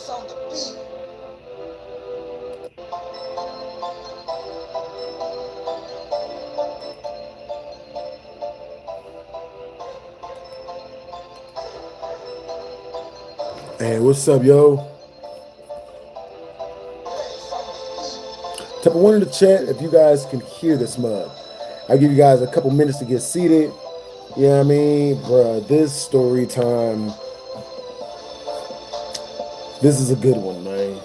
Hey, what's up, yo? Type of one in the chat if you guys can hear this mug. I'll give you guys a couple minutes to get seated. You know what I mean? Bruh, this story time, this is a good one, man.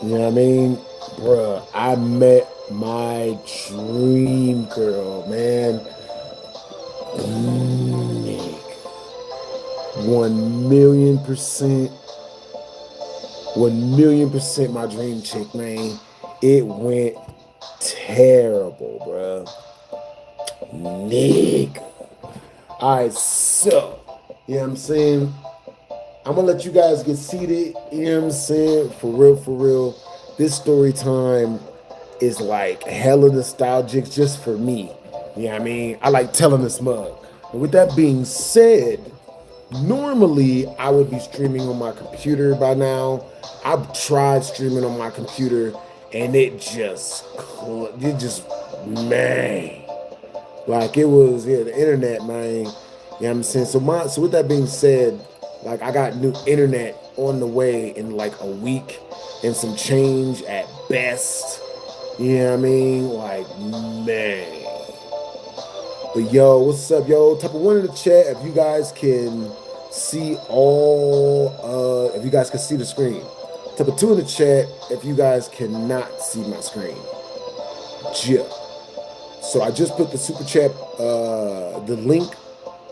You know what I mean? Bruh, I met my dream girl, man. 1,000,000%. 1,000,000% my dream chick, man. It went terrible, bro. Nick. Alright, so, you know what I'm saying? I'm gonna let you guys get seated, you know what I'm saying? For real, for real. This story time is like hella nostalgic just for me. You know what I mean? I like telling this mug. And with that being said, normally I would be streaming on my computer by now. I've tried streaming on my computer and it just, man. Like it was, yeah, the internet, man. You know what I'm saying? So with that being said, like I got new internet on the way in like a week and some change at best. You know what I mean? Like, man. But yo, what's up, yo? Type of one in the chat if you guys can see if you guys can see the screen. Type of two in the chat if you guys cannot see my screen. Yeah. So I just put the super chat, the link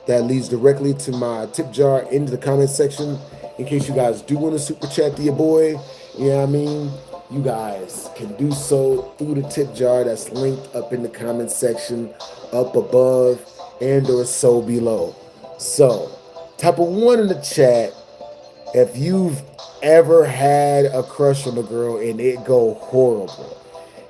that leads directly to my tip jar into the comment section. In case you guys do want to super chat to your boy, you know what I mean? You guys can do so through the tip jar that's linked up in the comment section, up above, and or so below. So, type of one in the chat if you've ever had a crush on a girl and it go horrible.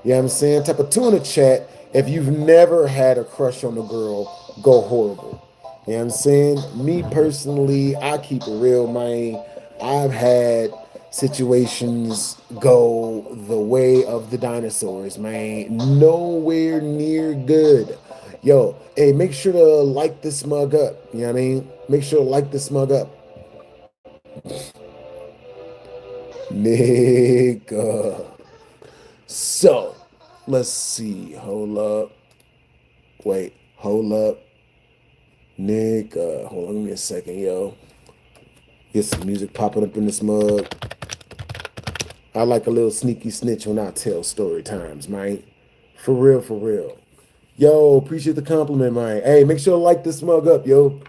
You know what I'm saying? Type of two in the chat if you've never had a crush on a girl go horrible. You know what I'm saying? Me personally, I keep it real, man. I've had situations go the way of the dinosaurs, man. Nowhere near good. Yo, hey, make sure to like this mug up. You know what I mean? Make sure to like this mug up. Nigga. So, let's see. Hold up. Wait, hold up. Nigga. Hold on, give me a second, yo. Get some music popping up in this mug. I like a little sneaky snitch when I tell story times, man. For real, for real. Yo, appreciate the compliment, man. Hey, make sure to like this mug up, yo.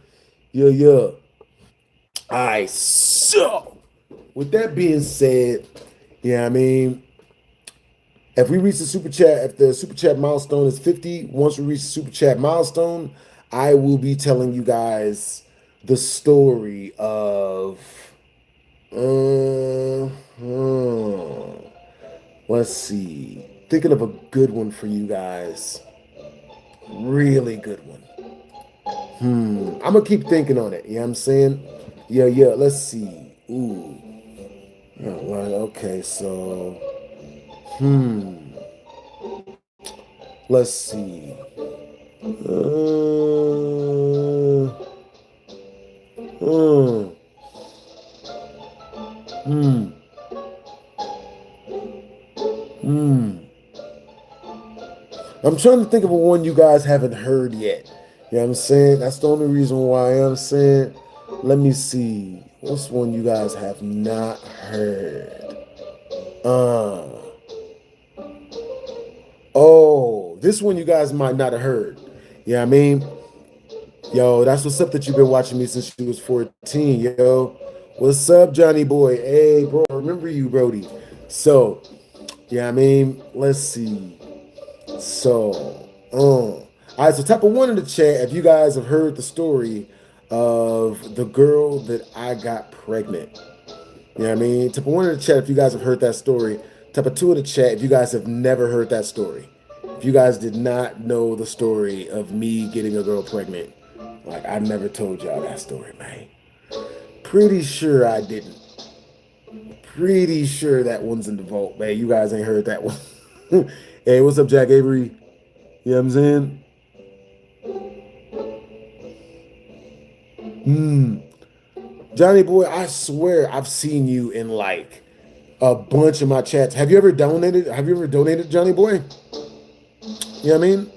Yeah. Alright, so with that being said, yeah, I mean, if we reach the super chat, if the super chat milestone is 50, once we reach the super chat milestone, I will be telling you guys the story of let's see. Thinking of a good one for you guys. Really good one. I'm gonna keep thinking on it. You know what I'm saying? Yeah. Let's see. Ooh. Oh, well, okay, so. Let's see. I'm trying to think of a one you guys haven't heard yet. You know what I'm saying? That's the only reason why I'm saying. Let me see. What's one you guys have not heard? Oh, this one you guys might not have heard. You know what I mean? Yo, that's what's up that you've been watching me since you was 14, yo. What's up, Johnny boy? Hey, bro, I remember you, Brody. So, yeah, I mean, let's see. So, all right, so type of one in the chat if you guys have heard the story of the girl that I got pregnant. You know what I mean? Type of one in the chat if you guys have heard that story. Type of two in the chat if you guys have never heard that story. If you guys did not know the story of me getting a girl pregnant, like I never told y'all that story, man. Pretty sure I didn't. Pretty sure that one's in the vault, man. You guys ain't heard that one. Hey, what's up, Jack Avery? You know what I'm saying? Johnny boy, I swear I've seen you in like a bunch of my chats. Have you ever donated? Have you ever donated, Johnny boy? You know what I mean?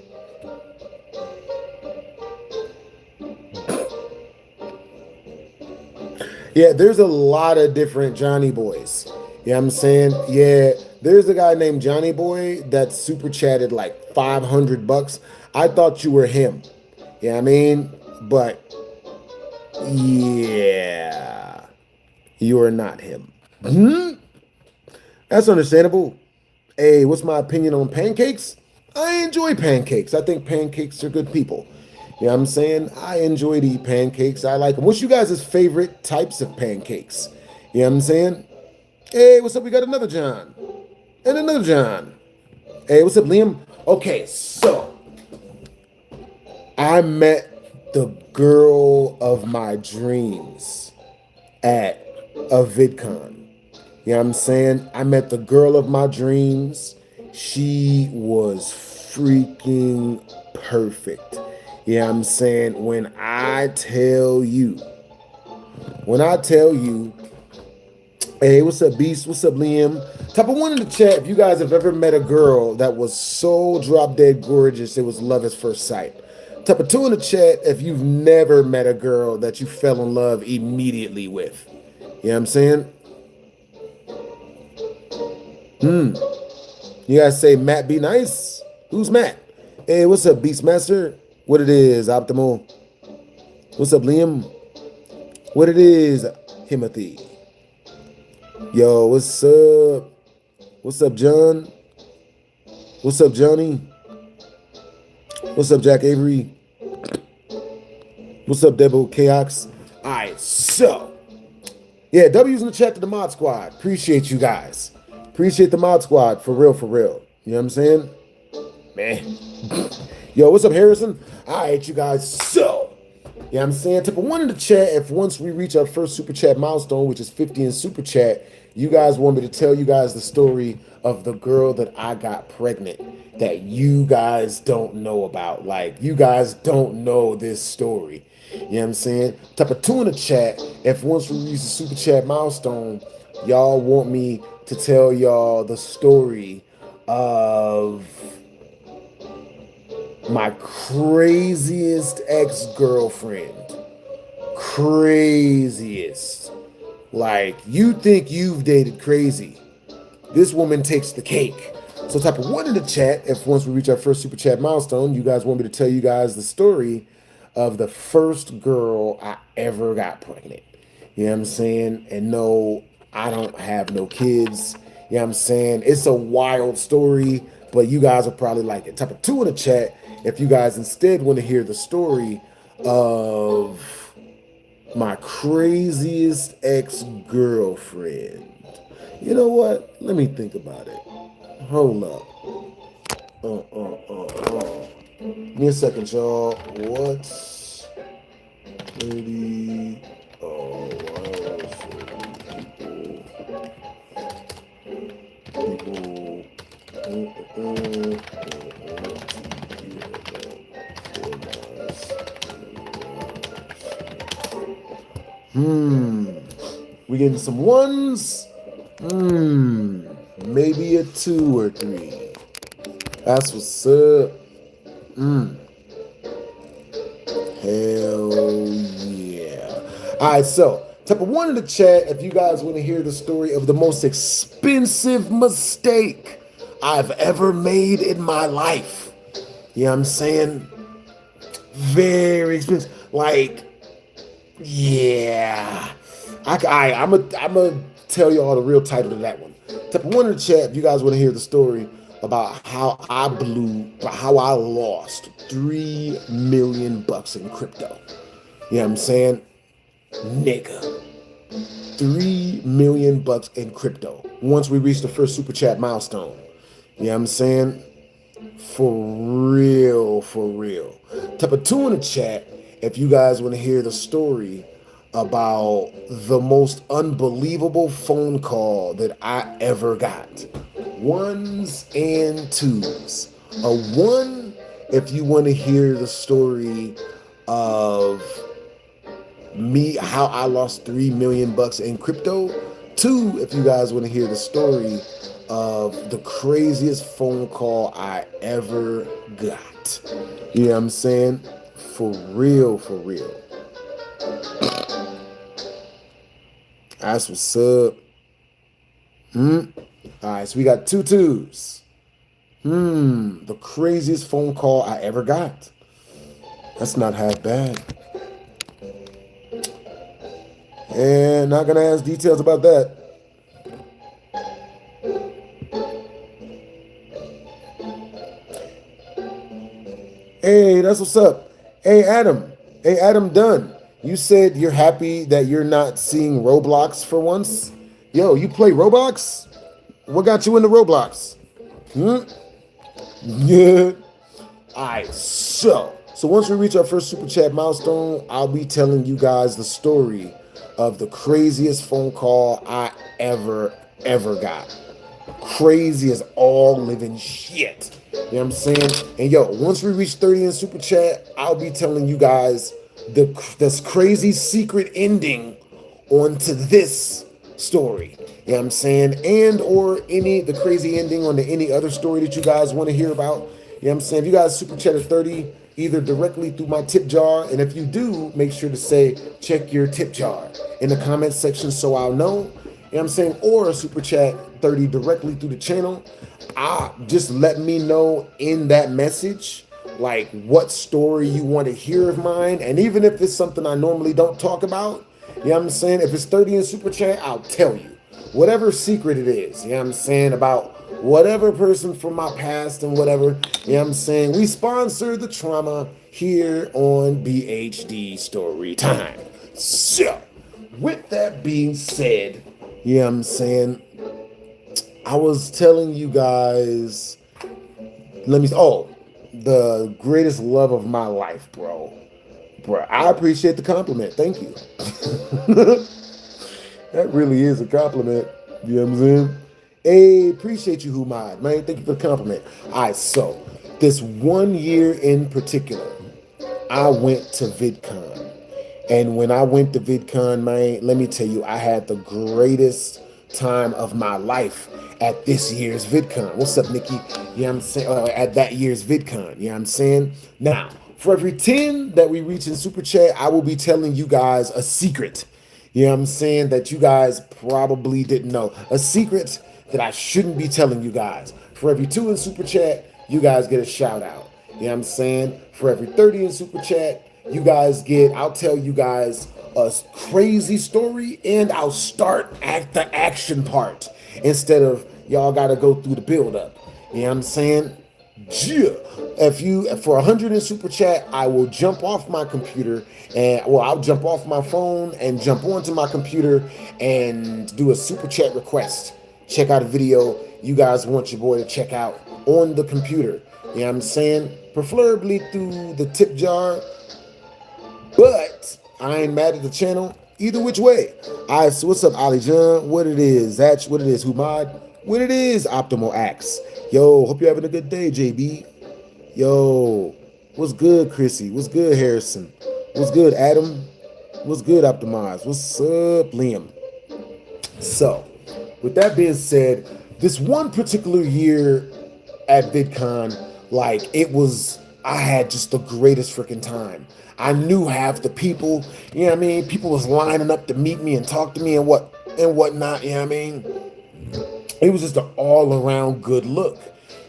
Yeah, there's a lot of different Johnny boys. You know what I'm saying? Yeah, there's a guy named Johnny Boy that super chatted like 500 bucks. I thought you were him. You know what I mean? But yeah, you are not him. That's understandable. Hey, what's my opinion on pancakes? I enjoy pancakes. I think pancakes are good people. You know what I'm saying? I enjoy to eat pancakes. I like them. What's you guys' favorite types of pancakes? You know what I'm saying? Hey, what's up? We got another John. And another John. Hey, what's up, Liam? Okay, so I met the girl of my dreams at a VidCon. You know what I'm saying? I met the girl of my dreams. She was freaking perfect. You know what I'm saying? When I tell you, hey, what's up, Beast? What's up, Liam? Type of one in the chat if you guys have ever met a girl that was so drop dead gorgeous, it was love at first sight. Type of two in the chat if you've never met a girl that you fell in love immediately with. You know what I'm saying? You guys say Matt be nice? Who's Matt? Hey, what's up, Beastmaster? What it is, Optimal? What's up, Liam? What it is, Timothy? Yo, what's up? What's up, John? What's up, Johnny? What's up, Jack Avery? What's up, Debo Chaos? All right, so yeah, W's in the chat to the mod squad. Appreciate you guys. Appreciate the mod squad for real, for real. You know what I'm saying? Man. Yo, what's up, Harrison? All right, you guys. So, yeah, I'm saying, tip of one in the chat. If once we reach our first super chat milestone, which is 50 in super chat, you guys want me to tell you guys the story of the girl that I got pregnant that you guys don't know about. Like, you guys don't know this story. You know what I'm saying? Type of two in the chat. If once we reach the super chat milestone, y'all want me to tell y'all the story of my craziest ex-girlfriend. Craziest. Like, you think you've dated crazy. This woman takes the cake. So type of one in the chat if once we reach our first super chat milestone, you guys want me to tell you guys the story of the first girl I ever got pregnant. You know what I'm saying? And no, I don't have no kids. You know what I'm saying? It's a wild story, but you guys will probably like it. Type of two in the chat if you guys instead want to hear the story of my craziest ex-girlfriend. You know what? Let me think about it. Hold up. Give me a second, y'all. What's 30? Oh, we getting some ones? Maybe a 2 or 3. That's what's up. Hell yeah. All right, so type of one in the chat if you guys want to hear the story of the most expensive mistake I've ever made in my life. You know what I'm saying? Very expensive. Like, yeah. I'm gonna tell y'all the real title of that one. Type of one in the chat if you guys want to hear the story about how I lost 3 million bucks in crypto. You know what I'm saying? Nigga. 3 million bucks in crypto. Once we reach the first super chat milestone. You know what I'm saying? For real, for real. Type of 2 in the chat if you guys want to hear the story about the most unbelievable phone call that I ever got. Ones and twos. A one, if you want to hear the story of me, how I lost $3 million in crypto. Two, if you guys want to hear the story of the craziest phone call I ever got. You know what I'm saying? For real, for real. That's what's up. All right, so we got two twos. The craziest phone call I ever got. That's not half bad. And not gonna ask details about that. Hey, that's what's up. Hey, Adam. Hey, Adam Dunn. You said you're happy that you're not seeing Roblox for once. Yo, you play Roblox? What got you into Roblox? Yeah. All right, so once we reach our first super chat milestone, I'll be telling you guys the story of the craziest phone call I ever got. Crazy as all living shit. You know what I'm saying? And yo, once we reach 30 in super chat, I'll be telling you guys this crazy secret ending onto this story. You know what I'm saying? And or the crazy ending on any other story that you guys want to hear about. You know what I'm saying? If you guys super chat at 30, either directly through my tip jar, and if you do, make sure to say check your tip jar in the comment section so I'll know. You know what I'm saying? Or super chat 30 directly through the channel. Just let me know in that message like what story you want to hear of mine. And even if it's something I normally don't talk about, you know what I'm saying? If it's 30 in super chat, I'll tell you. Whatever secret it is, you know what I'm saying, about whatever person from my past and whatever, you know what I'm saying? We sponsor the trauma here on BHD Story Time. So, with that being said, you know what I'm saying, I was telling you guys, the greatest love of my life, bro. Bro, I appreciate the compliment. Thank you. That really is a compliment. You know what I'm saying? Hey, appreciate you, Humad, man. Thank you for the compliment. All right, so this 1 year in particular, I went to VidCon. And when I went to VidCon, man, let me tell you, I had the greatest time of my life at this year's VidCon. What's up, Nikki? You know what I'm saying? At that year's VidCon. You know what I'm saying? Now, for every 10 that we reach in Super Chat, I will be telling you guys a secret. You know what I'm saying? That you guys probably didn't know. A secret that I shouldn't be telling you guys. For every 2 in Super Chat, you guys get a shout out. You know what I'm saying? For every 30 in Super Chat, I'll tell you guys a crazy story, and I'll start at the action part instead of y'all gotta go through the build up. You know what I'm saying? Yeah. For 100 in super chat, I will jump off my computer I'll jump off my phone and jump onto my computer and do a super chat request. Check out a video you guys want your boy to check out on the computer. You know what I'm saying? Preferably through the tip jar, but I ain't mad at the channel either which way. All right, so what's up, Ali John? What it is? That's what it is. Humad? What it is? Optimal Axe. Yo, hope you're having a good day, JB. Yo, what's good, Chrissy? What's good, Harrison? What's good, Adam? What's good, Optimize? What's up, Liam? So, with that being said, this one particular year at VidCon, I had just the greatest freaking time. I knew half the people, you know what I mean? People was lining up to meet me and talk to me and whatnot, you know what I mean? It was just an all-around good look,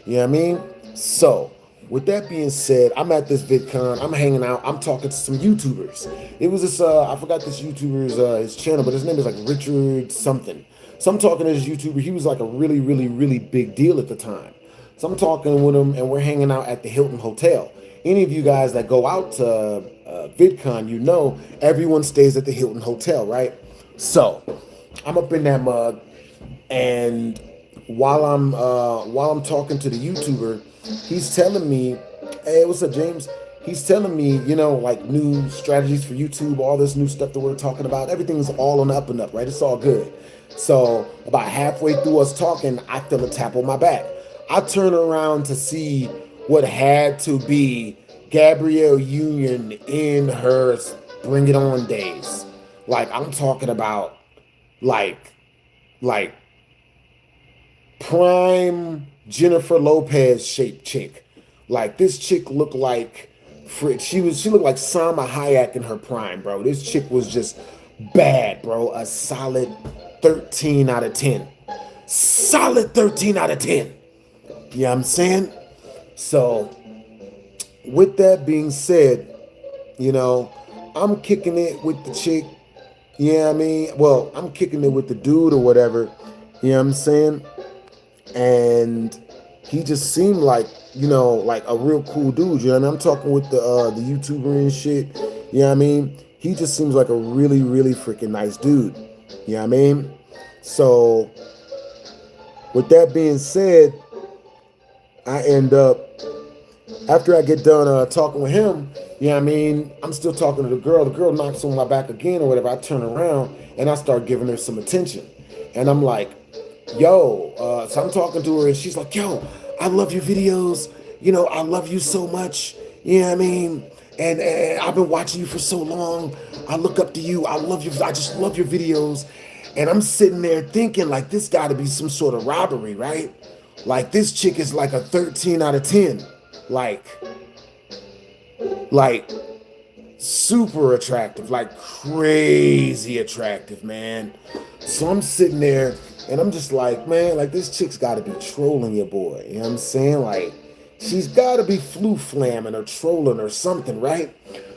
you know what I mean? So, with that being said, I'm at this VidCon, I'm hanging out, I'm talking to some YouTubers. It was this, I forgot this YouTuber's his channel, but his name is like Richard something. So I'm talking to this YouTuber, he was like a really, really, really big deal at the time. So I'm talking with him and we're hanging out at the Hilton Hotel. Any of you guys that go out to VidCon, you know everyone stays at the Hilton Hotel, right? So I'm up in that mug, and while I'm talking to the YouTuber, he's telling me, "Hey, what's up, James?" he's telling me, you know, like new strategies for YouTube, all this new stuff that we're talking about. Everything's all on the up and up, right? It's all good. So about halfway through us talking, I feel a tap on my back. I turn around to see what had to be Gabrielle Union in her Bring It On days. Like I'm talking about like like prime Jennifer Lopez shaped chick. Like this chick looked like she looked like Salma Hayek in her prime, bro. This chick was just bad, bro. A solid 13 out of 10. Solid 13 out of 10. You know what I'm saying? So with that being said, you know, I'm kicking it with the chick. You know what I mean? Well, I'm kicking it with the dude or whatever. You know what I'm saying? And he just seemed like, you know, like a real cool dude. You know what I mean? I'm talking with the YouTuber and shit. You know what I mean? He just seems like a really, really freaking nice dude. You know what I mean? So with that being said, I end up, after I get done talking with him, you know what I mean, I'm still talking to the girl. The girl knocks on my back again or whatever. I turn around and I start giving her some attention. And I'm like, yo, so I'm talking to her and she's like, yo, I love your videos. You know, I love you so much. You know what I mean? And I've been watching you for so long. I look up to you. I love you. I just love your videos. And I'm sitting there thinking like this got to be some sort of robbery, right? Like this chick is like a 13 out of 10. Like super attractive, like crazy attractive, man. So I'm sitting there and I'm just like, man, like this chick's got to be trolling your boy. You know what I'm saying? Like she's got to be flamming or trolling or something, right?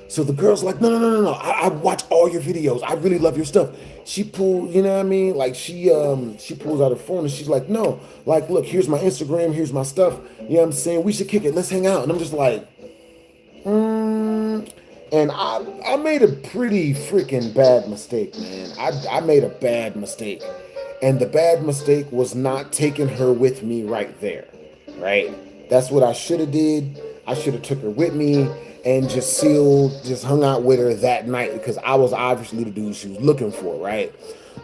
So the girl's like, no. I watch all your videos. I really love your stuff. She pulled, you know what I mean? Like she pulls out her phone and she's like, no, like, look, here's my Instagram, here's my stuff. You know what I'm saying? We should kick it. Let's hang out. And I'm just like, And I made a pretty freaking bad mistake, man. I made a bad mistake. And the bad mistake was not taking her with me right there, right? That's what I should have did. I should have took her with me and just hung out with her that night because I was obviously the dude she was looking for, right?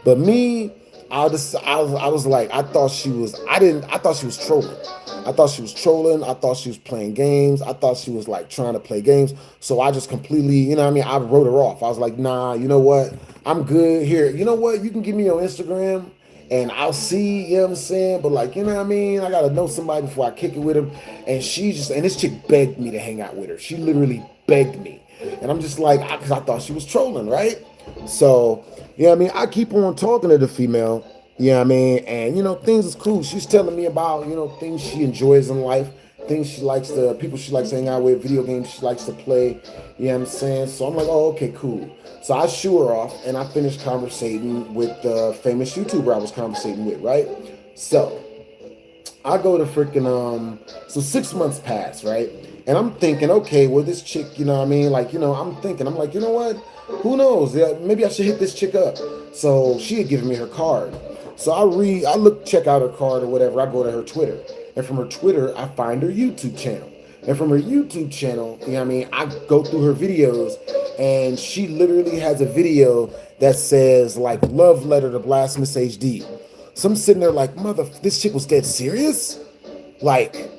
But me, I was like, I thought she was trolling. I thought she was trolling. I thought she was playing games. I thought she was like trying to play games. So I just completely, you know what I mean? I wrote her off. I was like, nah, you know what? I'm good here. You know what? You can give me your Instagram and I'll see, you know what I'm saying? But like, you know what I mean? I got to know somebody before I kick it with him. And this chick begged me to hang out with her. She literally begged me. And I'm just like, because I thought she was trolling, right? So, you know what I mean? I keep on talking to the female, you know what I mean? And, you know, things is cool. She's telling me about, you know, things she enjoys in life, things she likes to, people she likes to hang out with, video games she likes to play, you know what I'm saying? So I'm like, oh, okay, cool. So I shoo her off and I finished conversating with the famous YouTuber I was conversating with, right? So I go to freaking, so 6 months pass, right? And I'm thinking, okay, well, this chick, you know what I mean? Like, you know, I'm like, you know what? Who knows? Yeah, maybe I should hit this chick up. So she had given me her card. So check out her card or whatever. I go to her Twitter. And from her Twitter, I find her YouTube channel. And from her YouTube channel, you know what I mean? I go through her videos and she literally has a video that says like love letter to BlastphamousHD. So I'm sitting there like, this chick was dead serious? Like,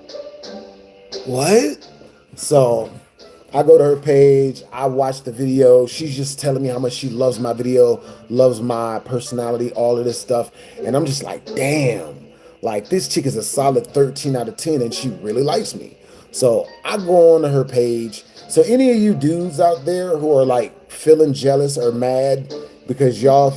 what? So I go to her page, I watch the video. She's just telling me how much she loves my video, loves my personality, all of this stuff. And I'm just like, damn, like this chick is a solid 13 out of 10 and she really likes me. So I go on to her page. So any of you dudes out there who are like feeling jealous or mad because y'all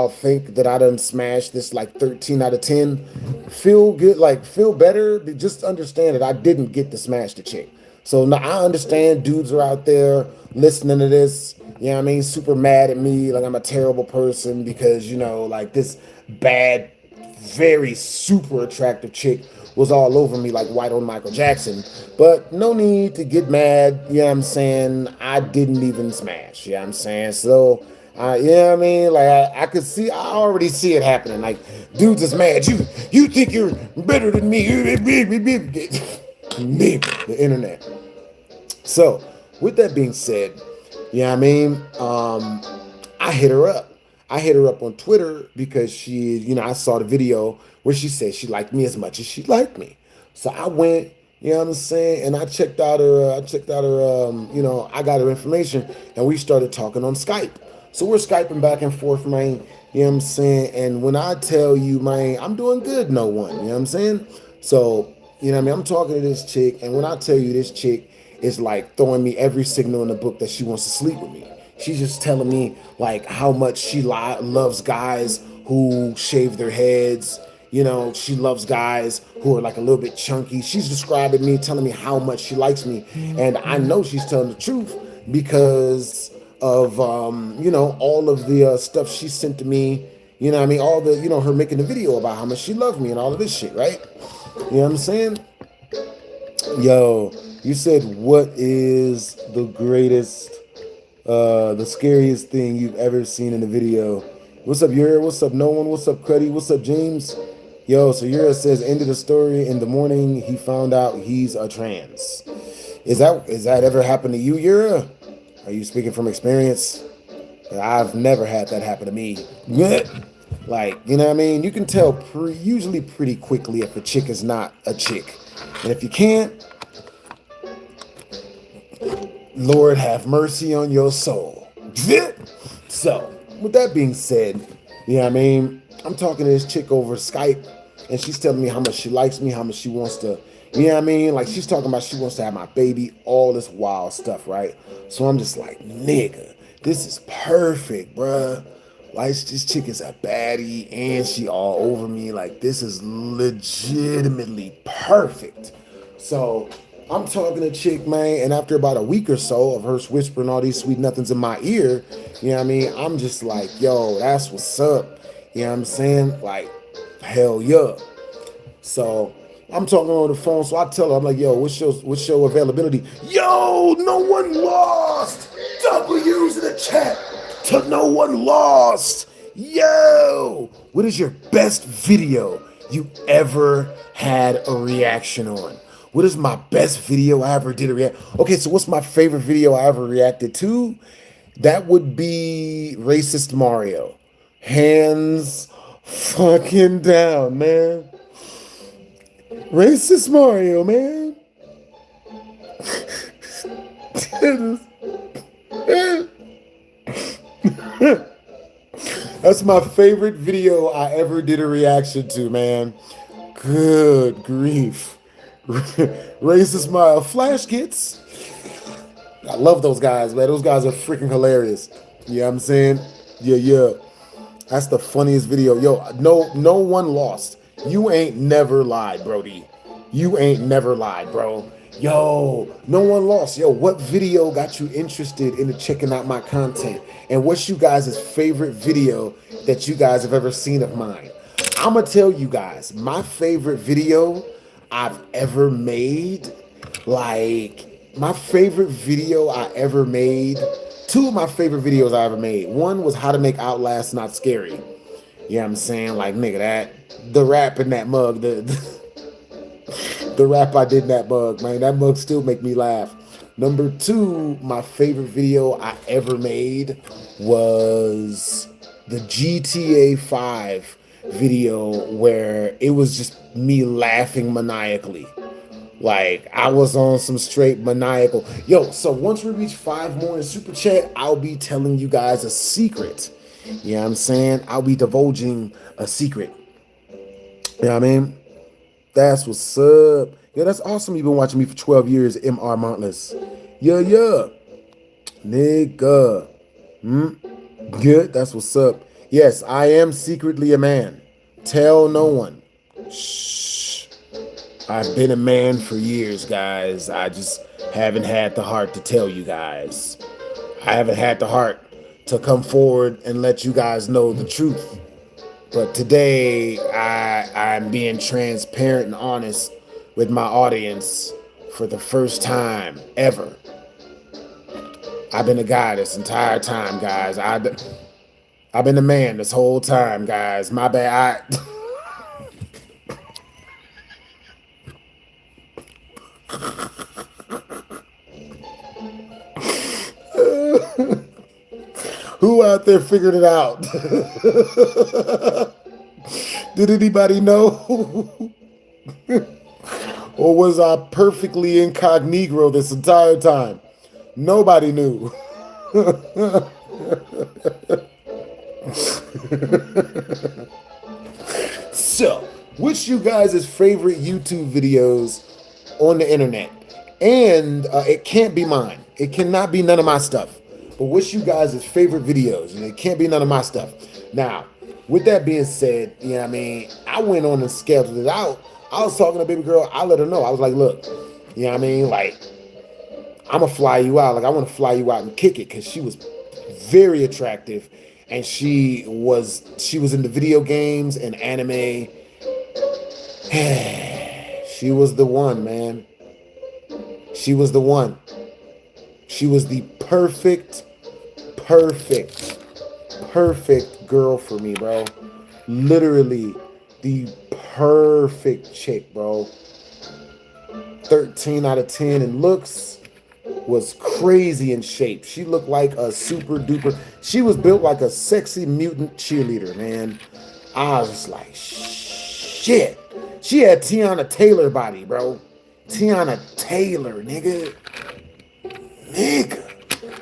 think that I done smashed this like 13 out of 10, feel good, like feel better. Just understand that I didn't get to smash the chick. So now I understand dudes are out there listening to this, you know what I mean, super mad at me, like I'm a terrible person because, you know, like this bad, very super attractive chick was all over me like white on Michael Jackson. But no need to get mad, you know what I'm saying? I didn't even smash, you know what I'm saying? So, you know what I mean? Like I could see, I already see it happening. Like dudes is mad. You think you're better than me. The internet. So with that being said, you know what I mean? I hit her up. I hit her up on Twitter because she, I saw the video where she said she liked me as much as she liked me. So I went, you know what I'm saying, and I got her information, and we started talking on Skype. So we're Skyping back and forth, man. You know what I'm saying? And when I tell you, man, I'm doing good, no one. You know what I'm saying? So, you know what I mean? I'm talking to this chick, and when I tell you this chick is like throwing me every signal in the book that she wants to sleep with me. She's just telling me like how much she loves guys who shave their heads. She loves guys who are like a little bit chunky. She's describing me, telling me how much she likes me. And I know she's telling the truth because of, all of the stuff she sent to me. You know what I mean? All the, her making the video about how much she loved me and all of this shit, right? You know what I'm saying? Yo, you said, what is the greatest, the scariest thing you've ever seen in a video? What's up, Yura? What's up, No One? What's up, Cruddy? What's up, James? Yo, so Yura says, end of the story. In the morning, he found out he's a trans. Is that ever happened to you, Yura? Are you speaking from experience? I've never had that happen to me. Like, you know what I mean? You can tell usually pretty quickly if a chick is not a chick. And if you can't, Lord have mercy on your soul. So, with that being said, you know what I mean? I'm talking to this chick over Skype, and she's telling me how much she likes me, how much she wants to, you know what I mean? Like, she's talking about she wants to have my baby, all this wild stuff, right? So I'm just like, nigga, this is perfect, bruh. Like, this chick is a baddie, and she all over me. Like, this is legitimately perfect. So I'm talking to chick, man, and after about a week or so of her whispering all these sweet nothings in my ear, you know what I mean? I'm just like, yo, that's what's up. You know what I'm saying? Like, hell yeah. So I'm talking on the phone, so I tell her, I'm like, yo, what's your availability? Yo, no one lost. W's in the chat to no one lost. Yo, what is your best video you ever had a reaction on? What is my best video I ever did a react? Okay, so what's my favorite video I ever reacted to? That would be Racist Mario. Hands fucking down, man. Racist Mario, man. That's my favorite video I ever did a reaction to, man. Good grief. Racist Mario. Flash Kits. I love those guys, man. Those guys are freaking hilarious. You know what I'm saying? Yeah. That's the funniest video. Yo, no one lost. You ain't never lied, Brody. You ain't never lied, bro. Yo, no one lost. Yo, what video got you interested in checking out my content? And what's you guys' favorite video that you guys have ever seen of mine? I'm going to tell you guys, my favorite video I've ever made, like, my favorite video I ever made, two of my favorite videos I ever made. One was how to make Outlast not scary. You know what I'm saying? Like, nigga, the rap in that mug, the rap I did in that mug, man, that mug still make me laugh. Number two, my favorite video I ever made was the GTA 5 video where it was just me laughing maniacally. Like, I was on some straight maniacal. Yo, so once we reach 5 more in Super Chat, I'll be telling you guys a secret. You know what I'm saying? I'll be divulging a secret. You know what I mean? That's what's up. Yeah, that's awesome. You've been watching me for 12 years, MR Mountless. Yeah. Nigga. Good, that's what's up. Yes, I am secretly a man. Tell no one. Shh. I've been a man for years, guys. I just haven't had the heart to tell you guys. I haven't had the heart to come forward and let you guys know the truth. But today, I'm being transparent and honest with my audience for the first time ever. I've been a guy this entire time, guys. I've been a man this whole time, guys. My bad. Who out there figured it out? Did anybody know? Or was I perfectly incognito this entire time? Nobody knew. So, which you guys' favorite YouTube videos on the internet? And it can't be mine. It cannot be none of my stuff. But what's you guys' favorite videos? And it can't be none of my stuff. Now, with that being said, you know what I mean? I went on and scheduled it out. I was talking to baby girl. I let her know. I was like, look, you know what I mean? Like, I'm going to fly you out. Like, I want to fly you out and kick it, because she was very attractive. And she was into video games and anime. She was the one, man. She was the one. She was the perfect girl for me, bro. Literally the perfect chick, bro. 13 out of 10 in looks. Was crazy in shape. She looked like a super duper. She was built like a sexy mutant cheerleader, man. I was just like, shit. She had Tiana Taylor body, bro. Tiana Taylor, nigga.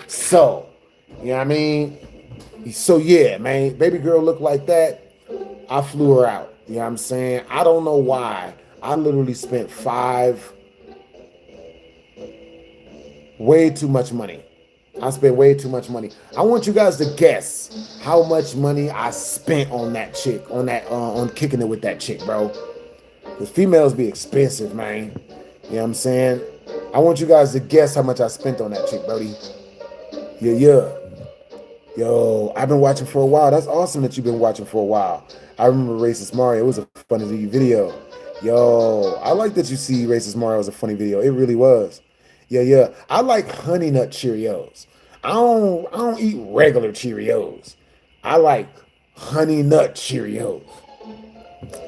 So, you know what I mean? So yeah, man, baby girl looked like that. I flew her out. You know what I'm saying? I don't know why. I literally spent way too much money. I spent way too much money. I want you guys to guess how much money I spent on that chick, on kicking it with that chick, bro. Because females be expensive, man. You know what I'm saying? I want you guys to guess how much I spent on that chick, buddy. Yeah. Yo, I've been watching for a while. That's awesome that you've been watching for a while. I remember Racist Mario. It was a funny video. Yo, I like that you see Racist Mario as a funny video. It really was. Yeah. I like Honey Nut Cheerios. I don't eat regular Cheerios. I like Honey Nut Cheerios.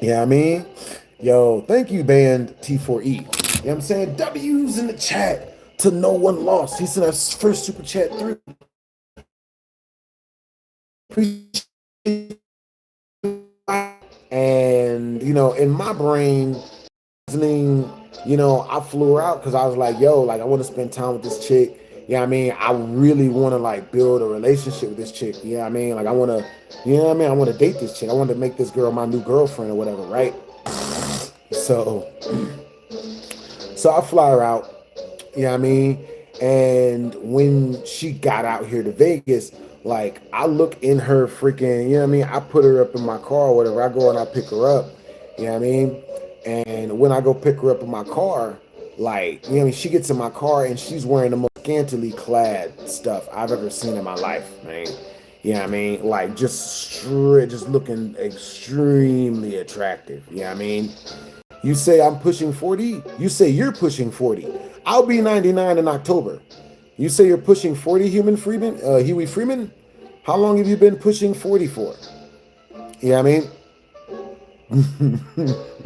You know what I mean? Yo, thank you, band T4E. You know what I'm saying? W's in the chat to No One Lost. He sent us first super chat through. And, you know, in my brain, you know, I flew her out because I was like, yo, like, I want to spend time with this chick. You know what I mean? I really want to, like, build a relationship with this chick. You know what I mean? Like, I want to, you know what I mean? I want to date this chick. I want to make this girl my new girlfriend or whatever, right? So I fly her out. You know what I mean? And when she got out here to Vegas, like, I look in her freaking, you know what I mean? I put her up in my car or whatever. I go and I pick her up. You know what I mean? And when I go pick her up in my car, like, you know what I mean? She gets in my car and she's wearing the most scantily clad stuff I've ever seen in my life, man. You know what I mean? Like, just looking extremely attractive. You know what I mean? You say I'm pushing 40. You say you're pushing 40. I'll be 99 in October. You say you're pushing 40, Huey Freeman? How long have you been pushing 40 for? You know what I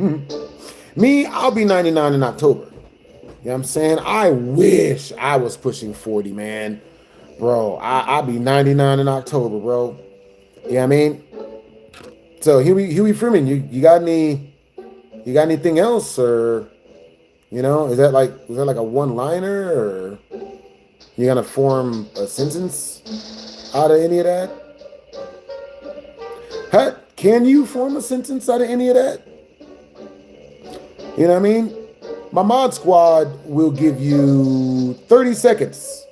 mean? Me, I'll be 99 in October. You know what I'm saying? I wish I was pushing 40, man. Bro, I'll be 99 in October, bro. You know what I mean? So, Huey Freeman, you got anything else? Or, you know, was that like a one-liner? Or you gonna form a sentence out of any of that? Can you form a sentence out of any of that? You know what I mean? My mod squad will give you 30 seconds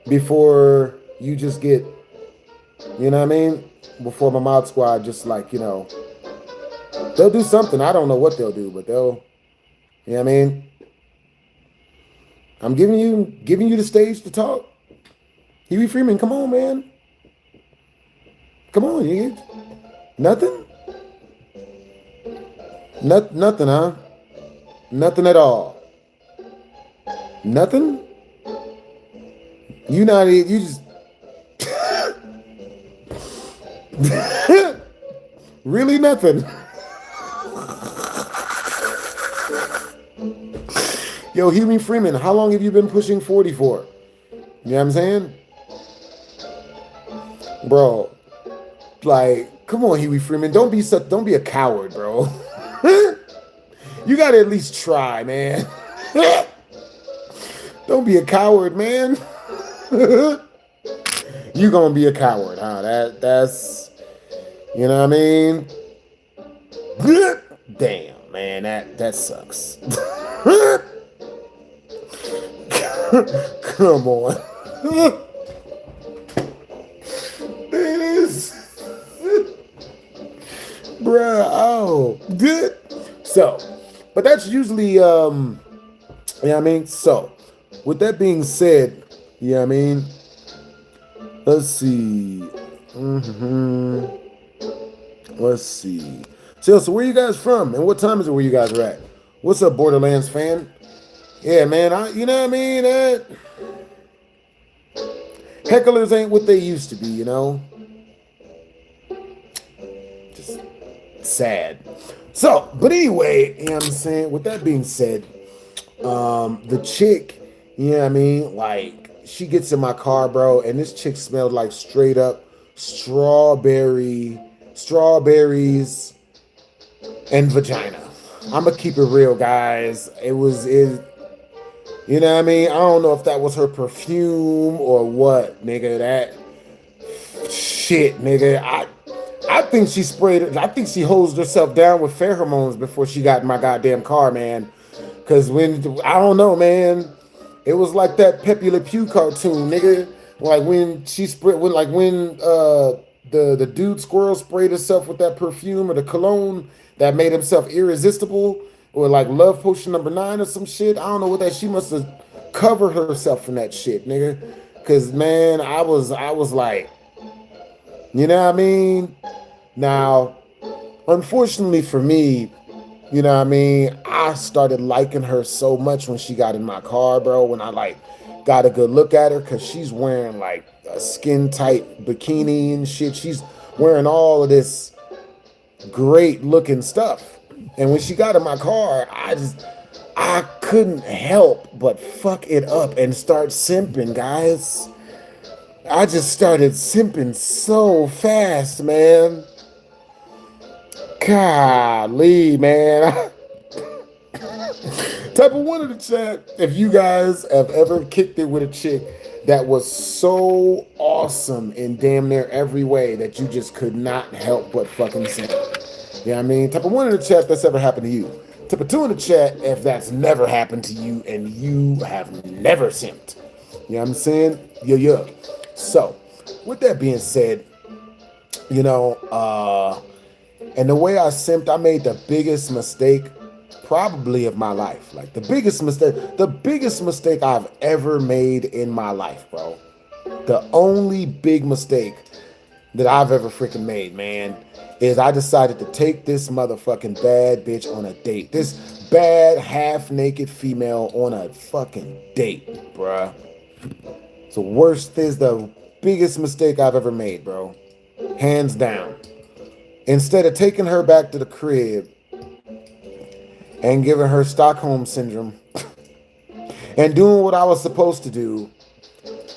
before you just get, you know what I mean? Before my mod squad just, like, you know, they'll do something. I don't know what they'll do, but they'll, you know what I mean? I'm giving you the stage to talk. Huey Freeman, come on, man. Come on, you. Nothing? Nothing, huh? Nothing at all. Nothing? You just really nothing. Yo, Huey Freeman, how long have you been pushing 40 for? You know what I'm saying? Bro, like, come on, Huey Freeman. Don't be a coward, bro. You gotta at least try, man. Don't be a coward, man. You gonna be a coward, huh? That's you know what I mean? Damn, man, that sucks. Come on. It is. Bruh, oh, good. So, but that's usually, you know what I mean? So, with that being said, you know what I mean? Let's see. Let's see. So where you guys from? And what time is it where you guys are at? What's up, Borderlands fan? Yeah, man, you know what I mean? Hecklers ain't what they used to be, you know? Just sad. So, but anyway, you know what I'm saying? With that being said, the chick, you know what I mean? Like, she gets in my car, bro, and this chick smelled like straight up strawberries, and vagina. I'm gonna keep it real, guys. It, you know what I mean? I don't know if that was her perfume or what, nigga. That shit, nigga. I think she sprayed it. I think she hosed herself down with pheromones before she got in my goddamn car, man. Cause I don't know, man. It was like that Pepe Le Pew cartoon, nigga. Like when she sprayed, when the dude squirrel sprayed himself with that perfume or the cologne that made himself irresistible, or like Love Potion #9 or some shit. I don't know what that. She must have covered herself from that shit, nigga. Cause man, I was like, you know what I mean? Now, unfortunately for me, you know what I mean, I started liking her so much when she got in my car, bro. When I like got a good look at her, cause she's wearing like a skin tight bikini and shit. She's wearing all of this great looking stuff. And when she got in my car, I couldn't help but fuck it up and start simping, guys. I just started simping so fast, man. Golly, man. Type of one in the chat if you guys have ever kicked it with a chick that was so awesome in damn near every way that you just could not help but fucking simp. You know what I mean? Type of one in the chat if that's ever happened to you. Type of two in the chat if that's never happened to you and you have never simped. You know what I'm saying? Yeah. So, with that being said, you know, and the way I simped, I made the biggest mistake probably of my life. Like the biggest mistake I've ever made in my life, bro. The only big mistake that I've ever freaking made, man, is I decided to take this motherfucking bad bitch on a date. This bad half-naked female on a fucking date, bruh. So worst is the biggest mistake I've ever made, bro. Hands down. Instead of taking her back to the crib and giving her Stockholm syndrome and doing what I was supposed to do,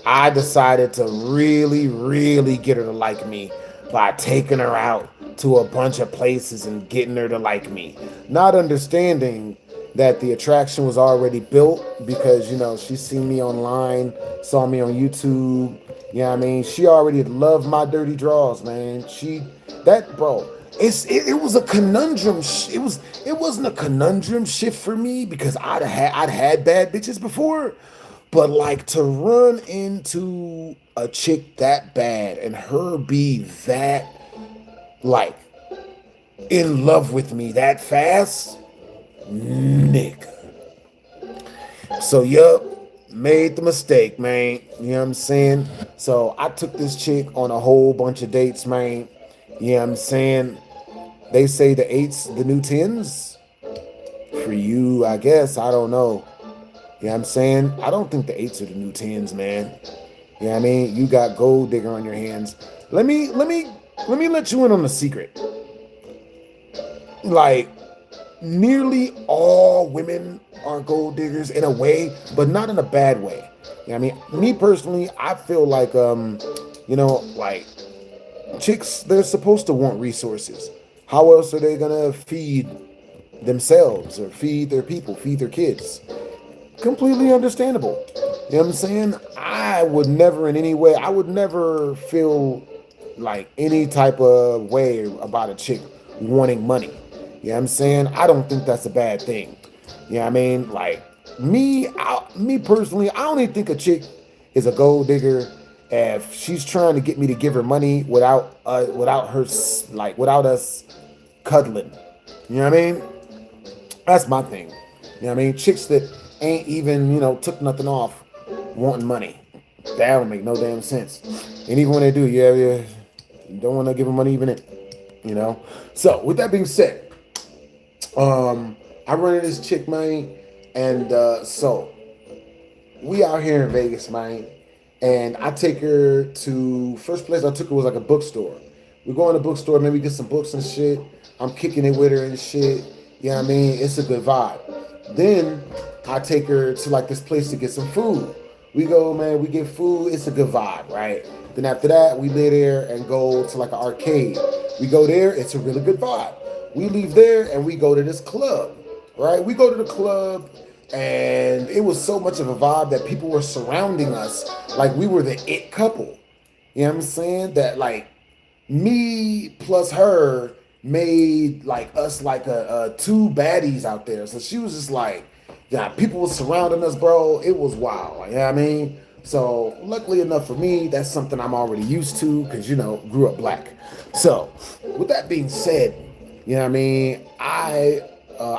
I decided to really, really get her to like me by taking her out to a bunch of places and getting her to like me. Not understanding that the attraction was already built because, you know, she seen me online, saw me on YouTube. You know what I mean? She already loved my dirty draws, man. Bro, it was a conundrum. It wasn't a conundrum shift for me because I'd had bad bitches before. But like to run into a chick that bad and her be that like in love with me that fast, nigga. So yup, made the mistake, man. You know what I'm saying? So I took this chick on a whole bunch of dates, man. You know what I'm saying? They say the 8's the new 10s. For you, I guess. I don't know. You know what I'm saying? I don't think the 8's are the new 10s, man. You know what I mean? You got gold digger on your hands. Let me let you in on a secret. Like, nearly all women are gold diggers in a way, but not in a bad way. You know what I mean? Me personally, I feel like, you know, like chicks, they're supposed to want resources. How else are they gonna feed themselves or feed their people, feed their kids? Completely understandable. You know what I'm saying? I would never in any way, I would never feel like any type of way about a chick wanting money. You know what I'm saying? I don't think that's a bad thing. You know what I mean? Like me personally, I don't even think a chick is a gold digger if she's trying to get me to give her money without her like without us cuddling. You know what I mean? That's my thing. You know what I mean? Chicks that ain't even, took nothing off wanting money. That don't make no damn sense. And even when they do, yeah, you don't want to give them money even in. So with that being said, I run into this chick, man, and so we out here in Vegas, man, and I take her to first place I took her was like a bookstore. We go in the bookstore, maybe get some books and shit. I'm kicking it with her and shit. You know what I mean? It's a good vibe. Then I take her to like this place to get some food. We go, man, we get food. It's a good vibe, right? Then after that, we lay there and go to like an arcade. We go there. It's a really good vibe. We leave there and we go to this club, right? We go to the club and it was so much of a vibe that people were surrounding us like we were the it couple. You know what I'm saying? That like me plus her made like us like a two baddies out there. So she was just like, yeah, people were surrounding us, bro. It was wild. You know what I mean? So luckily enough for me, that's something I'm already used to because, grew up black. So with that being said, you know what I mean? I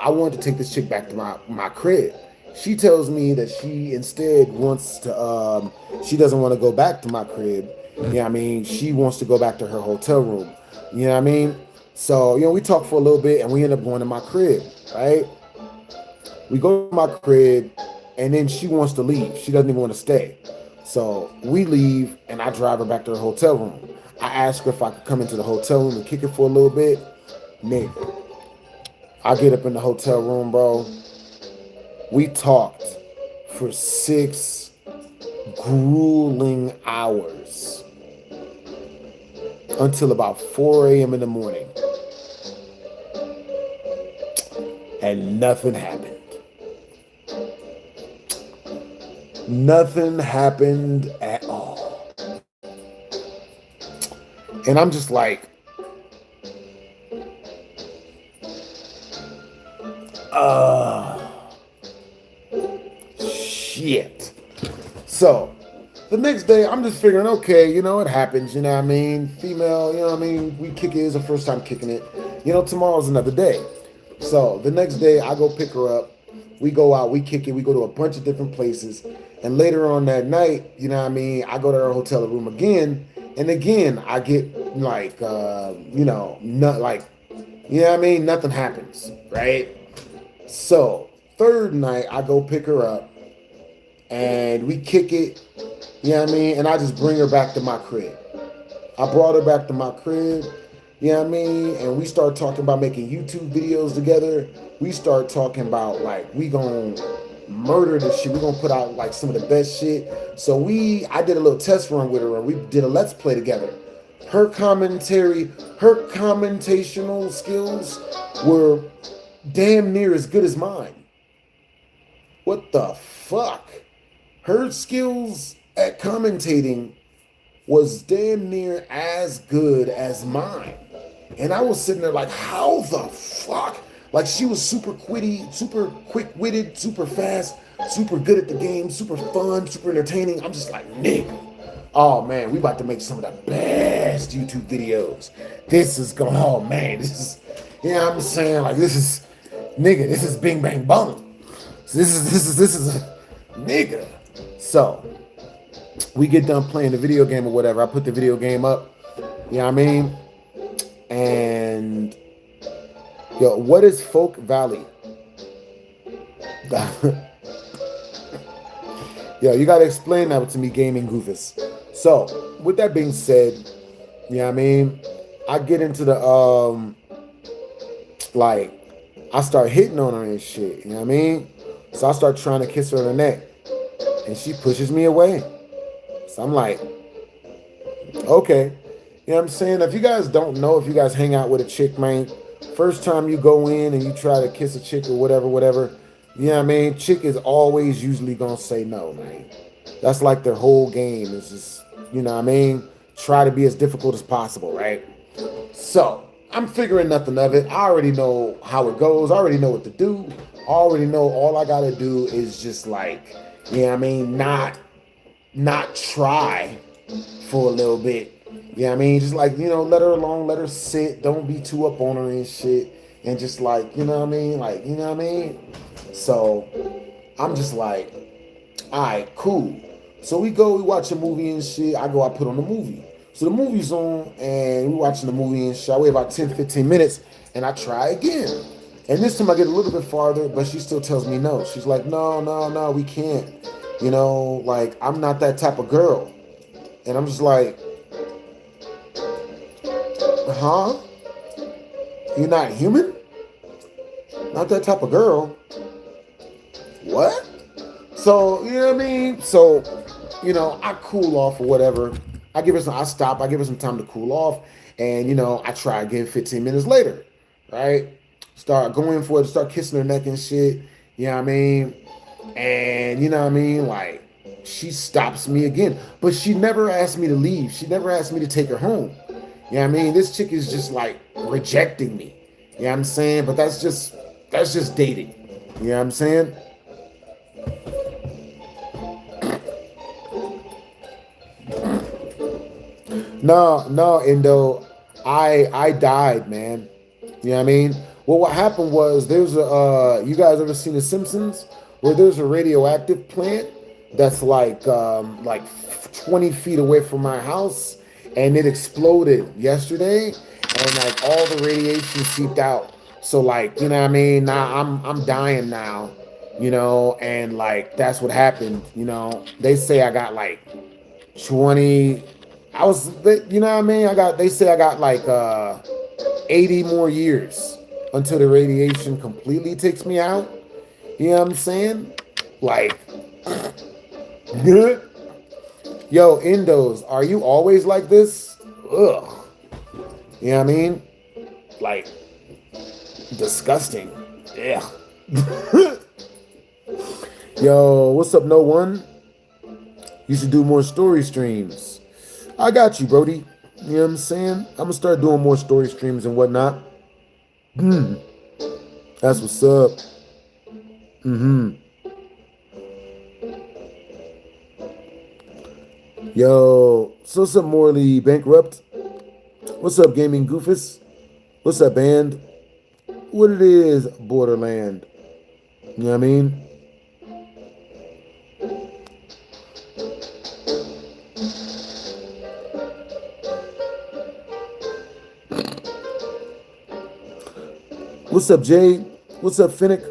wanted to take this chick back to my crib. She tells me that she instead wants to, she doesn't want to go back to my crib. You know what I mean? She wants to go back to her hotel room. You know what I mean? So, we talk for a little bit and we end up going to my crib, right? We go to my crib and then she wants to leave. She doesn't even want to stay. So we leave and I drive her back to her hotel room. I ask her if I could come into the hotel room and kick it for a little bit. Nigga, I get up in the hotel room, bro. We talked for 6 grueling hours until about 4 a.m. in the morning. And nothing happened. Nothing happened at all. And I'm just like, shit. So the next day, I'm just figuring, okay, it happens, you know what I mean? Female, you know what I mean? We kick it, it's the first time kicking it. Tomorrow's another day. So the next day, I go pick her up. We go out, we kick it, we go to a bunch of different places. And later on that night, you know what I mean? I go to her hotel room again. And again, I get like, not like, you know what I mean? Nothing happens, right? So third night, I go pick her up and we kick it, you know what I mean? And I just bring her back to my crib. I brought her back to my crib, you know what I mean? And we start talking about making YouTube videos together. We start talking about like, we gonna murder this shit. We gonna put out like some of the best shit. So I did a little test run with her and we did a let's play together. Her commentational skills were damn near as good as mine. What the fuck? Her skills at commentating was damn near as good as mine. And I was sitting there like, how the fuck? Like she was super quick-witted, super fast, super good at the game, super fun, super entertaining. I'm just like, nigga. Oh man, we about to make some of the best YouTube videos. This is going, oh man, this is, you know what I'm saying? Like this is, nigga, this is bing bang boom. So this is a nigga. So we get done playing the video game or whatever. I put the video game up, you know what I mean? And yo, what is Folk Valley? Yo, you gotta explain that to me, gaming goofus. So, with that being said, you know what I mean? I get into the like, I start hitting on her and shit, you know what I mean? So I start trying to kiss her on the neck, and she pushes me away. So I'm like, okay. You know what I'm saying? If you guys don't know, if you guys hang out with a chick, man, first time you go in and you try to kiss a chick or whatever, you know what I mean? Chick is always usually gonna say no, man. That's like their whole game is just, you know what I mean? Try to be as difficult as possible, right? So I'm figuring nothing of it. I already know how it goes. I already know what to do. I already know all I gotta do is just like, you know what I mean? Not try for a little bit. You know what I mean? Just like, you know, let her alone, let her sit. Don't be too up on her and shit. And just like, you know what I mean? Like, you know what I mean? So I'm just like, all right, cool. So we watch a movie and shit. I put on the movie. So the movie's on and we watching the movie and shit. I wait about 10, 15 minutes and I try again. And this time I get a little bit farther, but she still tells me no. She's like, no, we can't. You know, like, I'm not that type of girl. And I'm just like, huh? You're not human? Not that type of girl. What? So, you know what I mean? So, you know, I cool off or whatever. I stop, I give her some time to cool off. And, you know, I try again 15 minutes later, right? Start going for it, start kissing her neck and shit. You know what I mean? And, you know what I mean? Like, she stops me again. But she never asked me to leave. She never asked me to take her home. You know what I mean? This chick is just like rejecting me. You know what I'm saying? But that's just dating. You know what I'm saying? No, Indo. I died, man. You know what I mean? Well, what happened was there's a you guys ever seen The Simpsons? Where there's a radioactive plant that's like 20 feet away from my house, and it exploded yesterday, and like all the radiation seeped out. So like, you know what I mean? Now I'm dying now, you know, and like that's what happened. You know, they say I got like 20. You know what I mean? They say I got like 80 more years until the radiation completely takes me out. You know what I'm saying? Like, good. Yo, Indos, are you always like this? Ugh. You know what I mean? Like, disgusting. Yeah. Yo, what's up, no one? You should do more story streams. I got you, Brody. You know what I'm saying? I'm gonna start doing more story streams and whatnot. That's what's up. Yo, so what's up, Morley Bankrupt? What's up, Gaming Goofus? What's up, band? What it is, Borderland? You know what I mean? What's up, Jay? What's up, Finnick?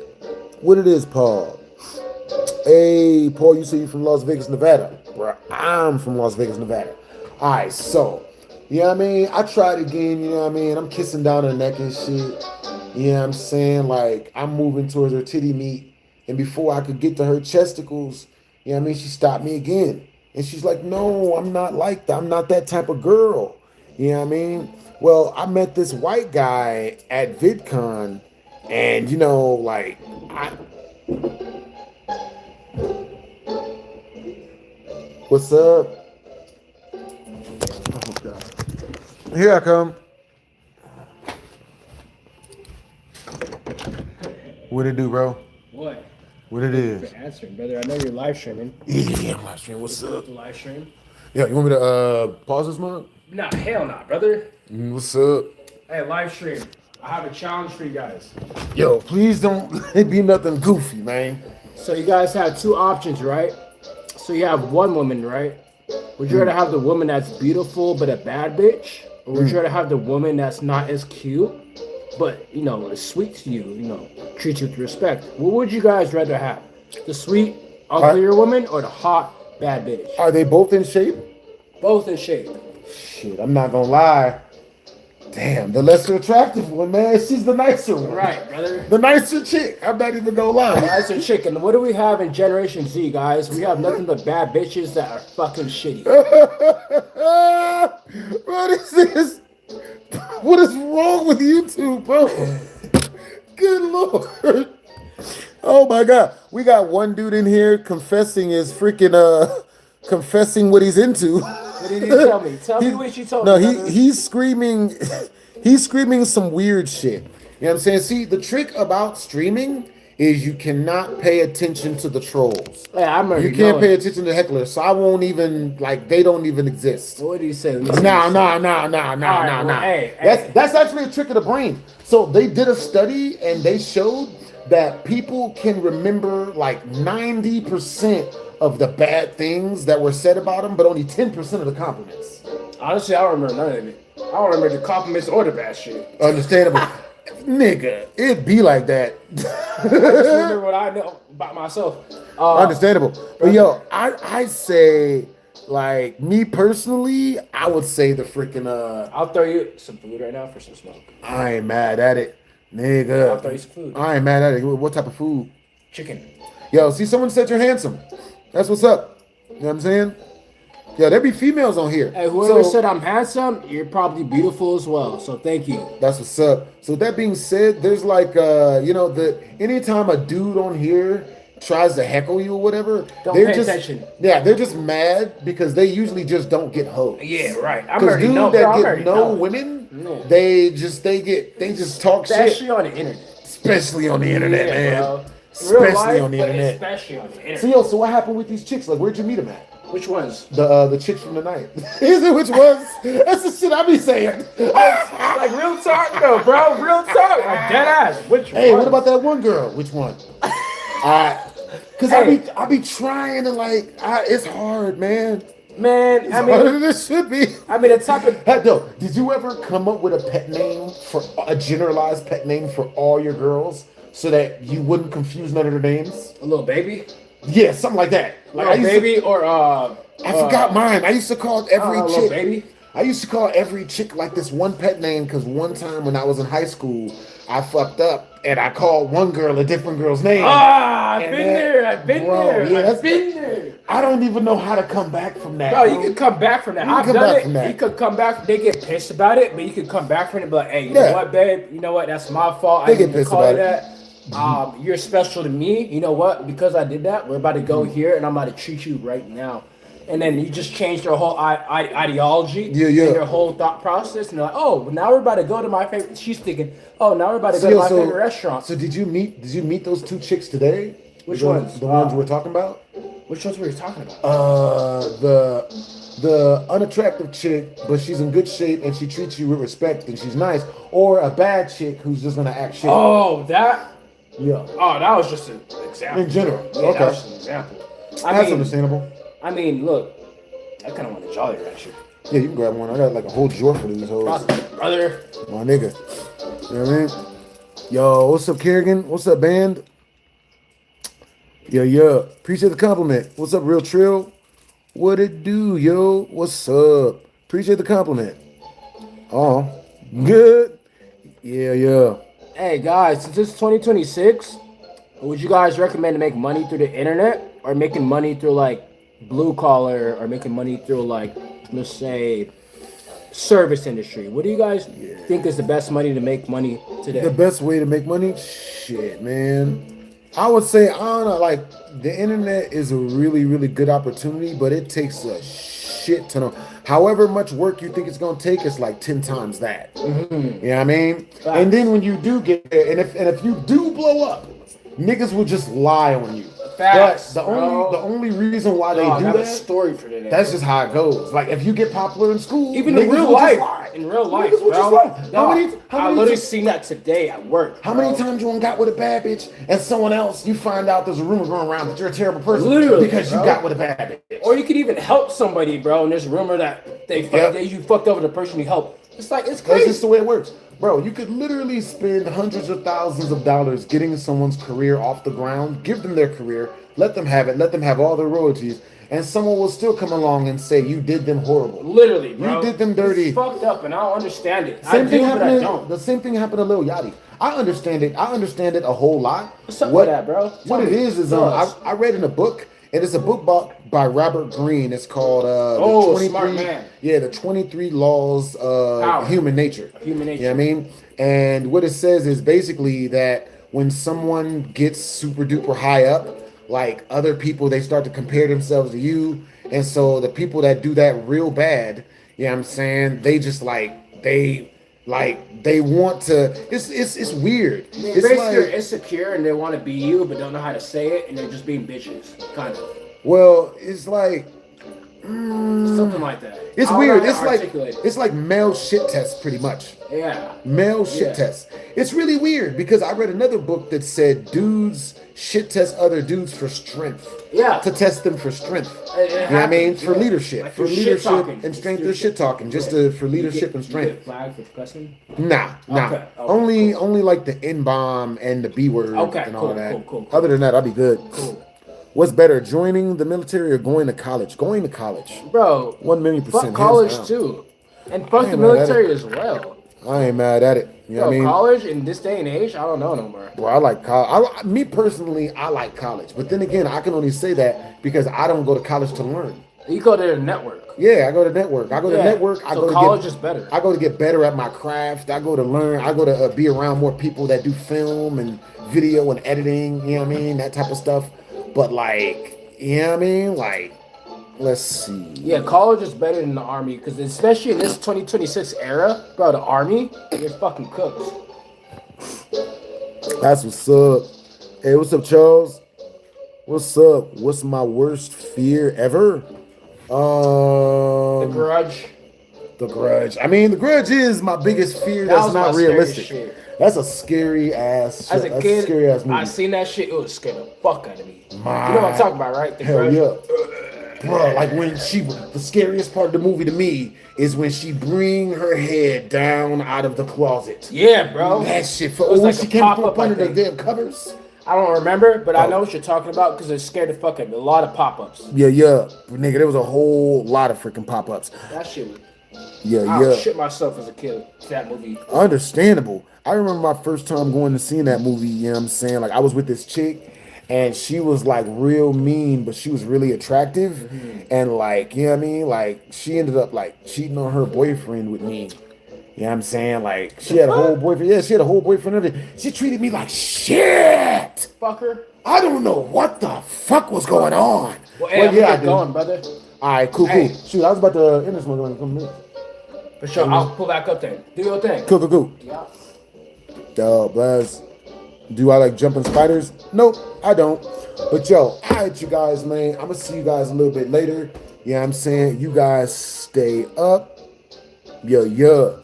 What it is, Paul? Hey, Paul, you say you're from Las Vegas, Nevada. Bro, I'm from Las Vegas, Nevada. All right, so, you know what I mean? I tried again, you know what I mean? I'm kissing down her neck and shit. You know what I'm saying? Like, I'm moving towards her titty meat. And before I could get to her chesticles, you know what I mean? She stopped me again. And she's like, no, I'm not like that. I'm not that type of girl. You know what I mean? Well, I met this white guy at VidCon. And, you know, like, what's up? Oh, God. Here I come. What it do, bro? What? What it is? For answering, brother. I know you're live streaming. Yeah, I'm live streaming. What's up? Live stream? Yeah, you want me to pause this, mug? Nah, hell nah, brother. What's up? Hey, live stream. I have a challenge for you guys. Yo, please don't let it be nothing goofy, man. So you guys have two options, right? So you have one woman, right? Would you rather have the woman that's beautiful but a bad bitch? Or would you rather have the woman that's not as cute but, you know, is sweet to you, you know, treat you with respect? What would you guys rather have? The sweet, uglier woman or the hot, bad bitch? Are they both in shape? Both in shape. Shit, I'm not gonna lie. Damn, the lesser attractive one, man. She's the nicer one. Right, brother. The nicer chick. I'm not even gonna lie. Nicer chicken. What do we have in Generation Z, guys? We have nothing but bad bitches that are fucking shitty. What is this? What is wrong with YouTube, bro? Good Lord. Oh my God. We got one dude in here confessing confessing what he's into. What did he tell me? Tell me what you told me. No, he's screaming he's screaming some weird shit. You know what I'm saying? See, the trick about streaming is you cannot pay attention to the trolls. Yeah, I'm already You can't knowing. pay attention to hecklers, so I won't even they don't even exist. What did he say? No. Hey. That's actually a trick of the brain. So they did a study and they showed that people can remember like 90% of the bad things that were said about them, but only 10% of the compliments. Honestly, I don't remember none of it. I don't remember the compliments or the bad shit. Understandable. Nigga, it be like that. I just remember what I know about myself. Understandable. But yo, I say, like, me personally, I would say the freaking I'll throw you some food right now for some smoke. I ain't mad at it. Nigga. I'll throw you some food. I ain't mad at it. What type of food? Chicken. Yo, see, someone said you're handsome. That's what's up. You know what I'm saying? Yo, there be females on here. Hey, whoever said I'm handsome, you're probably beautiful as well. So thank you. That's what's up. So with that being said, there's like anytime a dude on here tries to heckle you or whatever, Don't they're pay just attention. yeah, they're just mad because they usually just don't get hoes. Yeah, right. I'm Because already dudes know, that bro. I'm get already no know. women, Yeah. they just talk shit, Especially on the internet. especially on the internet, Yeah, man. bro. Real Especially life, on the but internet. Especially on the internet. So what happened with these chicks? Like, where'd you meet them at? Which ones? The chicks from the night. Is it which ones? That's the shit I be saying. Like real talk though, bro. Real talk. Like dead ass. Which Hey, one? what about that one girl? Which one? Cause I be trying to it's hard, man. Man, It's harder than it should be. I mean, the type of Hey, yo, did you ever come up with a generalized pet name for all your girls so that you wouldn't confuse none of their names? a little baby, Yeah, something like that. Like little baby, or I forgot mine. I used to call every little chick. baby. I used to call every chick like this one pet name because one time when I was in high school, I fucked up and I called one girl a different girl's name. I've And been that- there. I've been bro, there. yeah, I've been there. I don't even know how to come back from that. Bro, you can come back from that. You can I've come done back it. from that. You could come back. They get pissed about it, but you could come back from it. But like, hey, you Yeah. know what, babe? You know what? That's my fault. They I get didn't pissed call you about that. You're special to me. You know what? Because I did that, we're about to go here, and I'm about to treat you right now. And then you just changed their whole ideology, Yeah, yeah. and their whole thought process. And they're like, oh, now we're about to go to my favorite. She's thinking, oh, now we're about to go to my favorite restaurant. So did you meet those two chicks today? Which The- ones? The ones we're talking about? Which ones were you talking about? The unattractive chick, but she's in good shape and she treats you with respect and she's nice, or a bad chick who's just gonna act shit. Oh, that. Yeah. Oh, that was just an example. In general. Yeah, Okay. that was just an example. That's understandable. I mean, look, I kind of want to jolly that shit. Yeah, you can grab one. I got like a whole drawer for these hoes. Brother. My nigga. You know what I mean? Yo, what's up, Kerrigan? What's up, band? Yeah. Appreciate the compliment. What's up, Real Trill? What it do, yo? What's up? Appreciate the compliment. Oh, good. Yeah. Hey, guys, since it's 2026, would you guys recommend to make money through the internet or making money through, like, blue collar or making money through, like, let's say, service industry? What do you guys think is the best money to make money today? The best way to make money? Shit, man. I would say, I don't know, like, the internet is a really, really good opportunity, but it takes a shit ton of, however much work you think it's going to take, it's like 10 times that. Mm-hmm. You know what I mean? And then when you do get there, and if you do blow up, niggas will just lie on you. Facts, But bro. the only reason why they I do got a that, story for today. that's just how it goes. Like, if you get popular in school, Even in niggas real will just life. lie. In real life, Niggas will just bro. lie. Dog, I literally times- seen that today at work. How many times you got with a bad bitch and someone else, you find out there's a rumor going around that you're a terrible person Literally, because you bro. got with a bad bitch. Or you could even help somebody, bro, and there's a rumor that you fucked over the person you helped. It's like, it's That's crazy. just the way it works. Bro, you could literally spend hundreds of thousands of dollars getting someone's career off the ground, give them their career, let them have it, let them have all their royalties, and someone will still come along and say you did them horrible. Literally, bro. You did them dirty. It's fucked up, and I don't understand it. Same I thing do, but I happened. don't. The same thing happened to Lil Yachty. I understand it. I understand it a whole lot. What's up with that, bro? What it is I read in a book, and it's a book by Robert Greene. It's called the 23, smart man. Yeah, the 23 Laws of Human Nature. Human nature. You know what I mean? And what it says is basically that when someone gets super duper high up, like other people, they start to compare themselves to you. And so the people that do that real bad, you know what I'm saying? They just they want to, it's weird. It's it's basically like, they're insecure and they want to be you, but don't know how to say it, and they're just being bitches, kind of. well, it's like, Something like that. it's weird. It's like male shit tests, pretty much. Yeah. Male shit tests. It's really weird because I read another book that said dudes shit test other dudes for strength. Yeah. To test them for strength. You know what I mean? For leadership. Like for leadership and strength. They're shit talking. Just for leadership and strength. You get flagged for cussing? Nah. Okay, Only like the N-bomb and the B word and all that. Cool. Other than that, I'll be good. Cool. What's better, joining the military or going to college? Going to college. Bro. 1,000,000%. Fuck college too. And fuck the military as well. I ain't mad at it. You know what I mean? College in this day and age, I don't know no more. Bro, I like college. Me personally, I like college. But then again, I can only say that because I don't go to college to learn. You go to the network. Yeah, I go to network. I go to network. College is better. I go to get better at my craft. I go to learn. I go to be around more people that do film and video and editing. You know what I mean? That type of stuff. But like, you know what I mean? Like, let's see. Yeah, college is better than the army because especially in this 2026 era, bro, the army, you're fucking cooked. That's what's up. Hey, what's up, Charles? What's up? What's my worst fear ever? The Grudge. The Grudge. I mean, The Grudge is my biggest fear. That's not realistic. That's a scary ass. As a kid, scary ass movie. I seen that shit. It was scared the fuck out of me. You know what I'm talking about, right? The Grudge. Yeah. Bro, like when the scariest part of the movie to me is when she bring her head down out of the closet. Yeah, bro. That shit. She came up under the damn covers. I don't remember, but I know what you're talking about because it scared the fuck out of me. A lot of pop-ups. Yeah. Nigga, there was a whole lot of freaking pop-ups. That shit was... I shit myself as a kid to that movie. Understandable. I remember my first time going to see that movie, you know what I'm saying? Like, I was with this chick, and she was, like, real mean, but she was really attractive. Mm-hmm. And, like, you know what I mean? Like, she ended up, like, cheating on her boyfriend with me. You know what I'm saying? Like, she had a whole boyfriend. Yeah, she had a whole boyfriend and everything. She treated me like shit. Fucker. I don't know what the fuck was going on. Well, hey, I'm gonna get going, brother. All right, cool. Shoot, I was about to end this one in a couple minutes. For sure, I'll pull back up there. Do your thing. Cool. Yeah. Yo, Blaz. Do I like jumping spiders? Nope, I don't. But yo, all right, you guys, man. I'm gonna see you guys a little bit later. Yeah, I'm saying you guys stay up. Yo.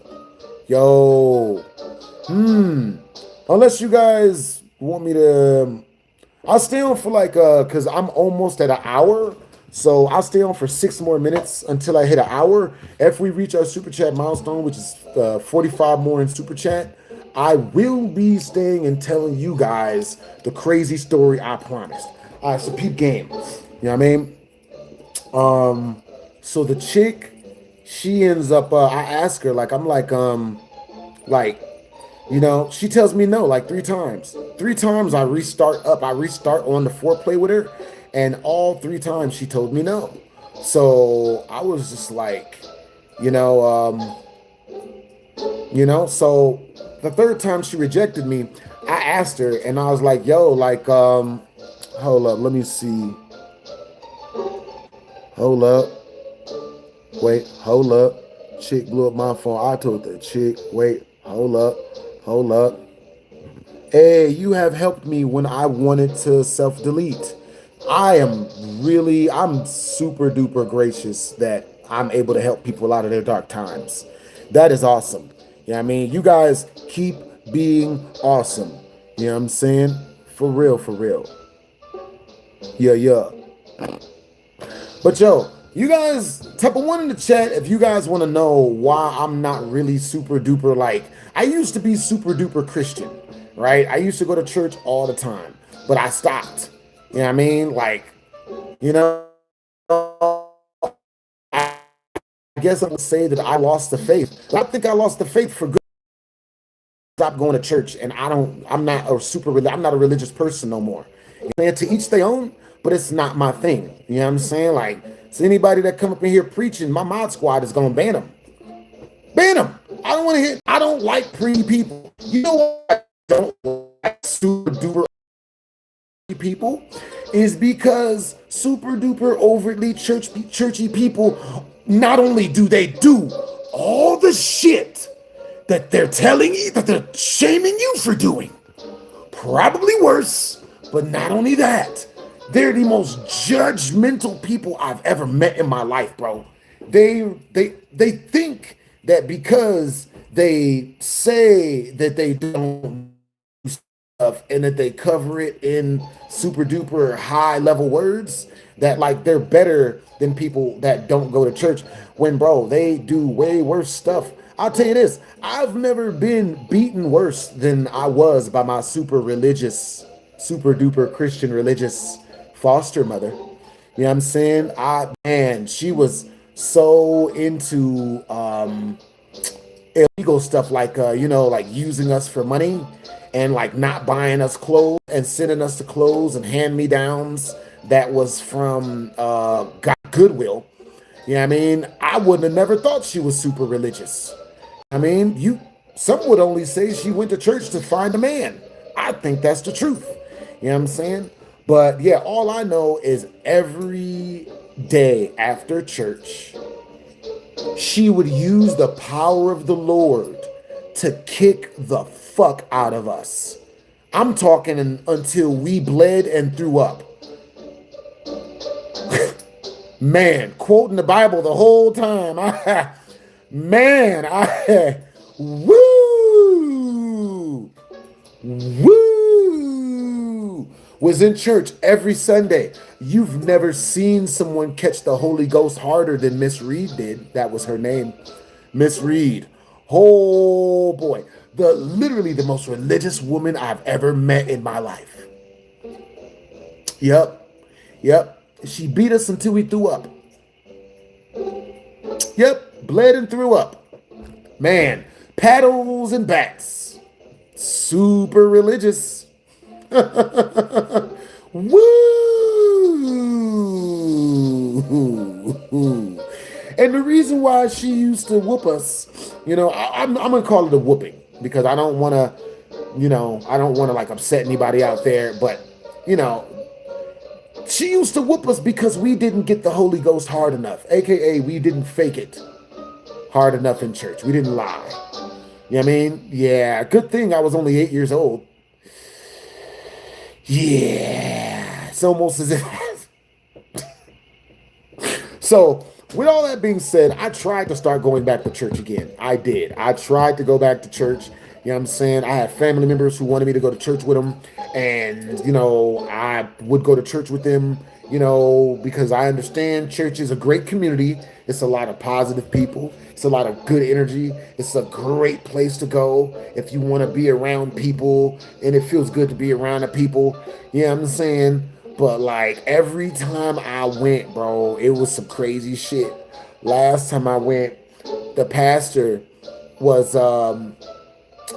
Unless you guys want me to, I'll stay on for like cause I'm almost at an hour. So I'll stay on for 6 more minutes until I hit an hour. If we reach our super chat milestone, which is 45 more in super chat, I will be staying and telling you guys the crazy story I promised. All right, so peep game. You know what I mean? So the chick, she ends up, I ask her, like, I'm like, you know, she tells me no, like 3 times. 3 times I restart on the foreplay with her. And all 3 times she told me no. So I was just like, so the 3rd time she rejected me, I asked her and I was like, yo, like, hold up, let me see. Hold up. Wait, hold up. Chick blew up my phone. I told the chick, wait, hold up. Hey, you have helped me when I wanted to self-delete. I'm super duper gracious that I'm able to help people out of their dark times. That is awesome. You know what I mean? You guys keep being awesome. You know what I'm saying? For real. Yeah. But yo, you guys, type of 1 in the chat if you guys want to know why I'm not really super duper like, I used to be super duper Christian, right? I used to go to church all the time, but I stopped. You know what I mean? Like, you know, I guess I would say that I lost the faith. I think I lost the faith for good. Stop going to church, and I'm not a religious person no more. And to each their own, but it's not my thing. You know what I'm saying? Like, so anybody that come up in here preaching, my mod squad is gonna ban them. Ban them. I don't want to hear. I don't like pretty people. You know what? I don't like super duper people is because super duper overtly churchy people. Not only do they do all the shit that they're telling you, that they're shaming you for doing, probably worse, but not only that, they're the most judgmental people I've ever met in my life, bro. They think that because they say that they don't do stuff and that they cover it in super duper high level words, that like they're better than people that don't go to church, when bro, they do way worse stuff. I'll tell you this, I've never been beaten worse than I was by my super duper Christian religious foster mother. You know what I'm saying? Man, she was so into illegal stuff, like like using us for money and like not buying us clothes and sending us the clothes and hand-me-downs that was from Goodwill. You know what I mean? I wouldn't have never thought she was super religious. I mean, some would only say she went to church to find a man. I think that's the truth. You know what I'm saying? But yeah, all I know is every day after church, she would use the power of the Lord to kick the fuck out of us. I'm talking until we bled and threw up. Man, quoting the Bible the whole time. Man, woo, was in church every Sunday. You've never seen someone catch the Holy Ghost harder than Miss Reed did. That was her name, Miss Reed. Oh boy, literally the most religious woman I've ever met in my life. Yep. She beat us until we threw up. Yep, bled and threw up. Man, paddles and bats. Super religious. Woo! And the reason why she used to whoop us, I'm gonna call it a whooping because I don't want to, I don't want to like upset anybody out there, but she used to whoop us because we didn't get the Holy Ghost hard enough, aka we didn't fake it hard enough in church. We didn't lie. You know what I mean? Yeah, good thing I was only 8 years old. Yeah, it's almost as if. So, with all that being said, I tried to start going back to church again. I did. I tried to go back to church. You know what I'm saying? I had family members who wanted me to go to church with them. And, I would go to church with them, because I understand church is a great community. It's a lot of positive people. It's a lot of good energy. It's a great place to go if you want to be around people and it feels good to be around the people. You know what I'm saying? But like every time I went, bro, it was some crazy shit. Last time I went, the pastor was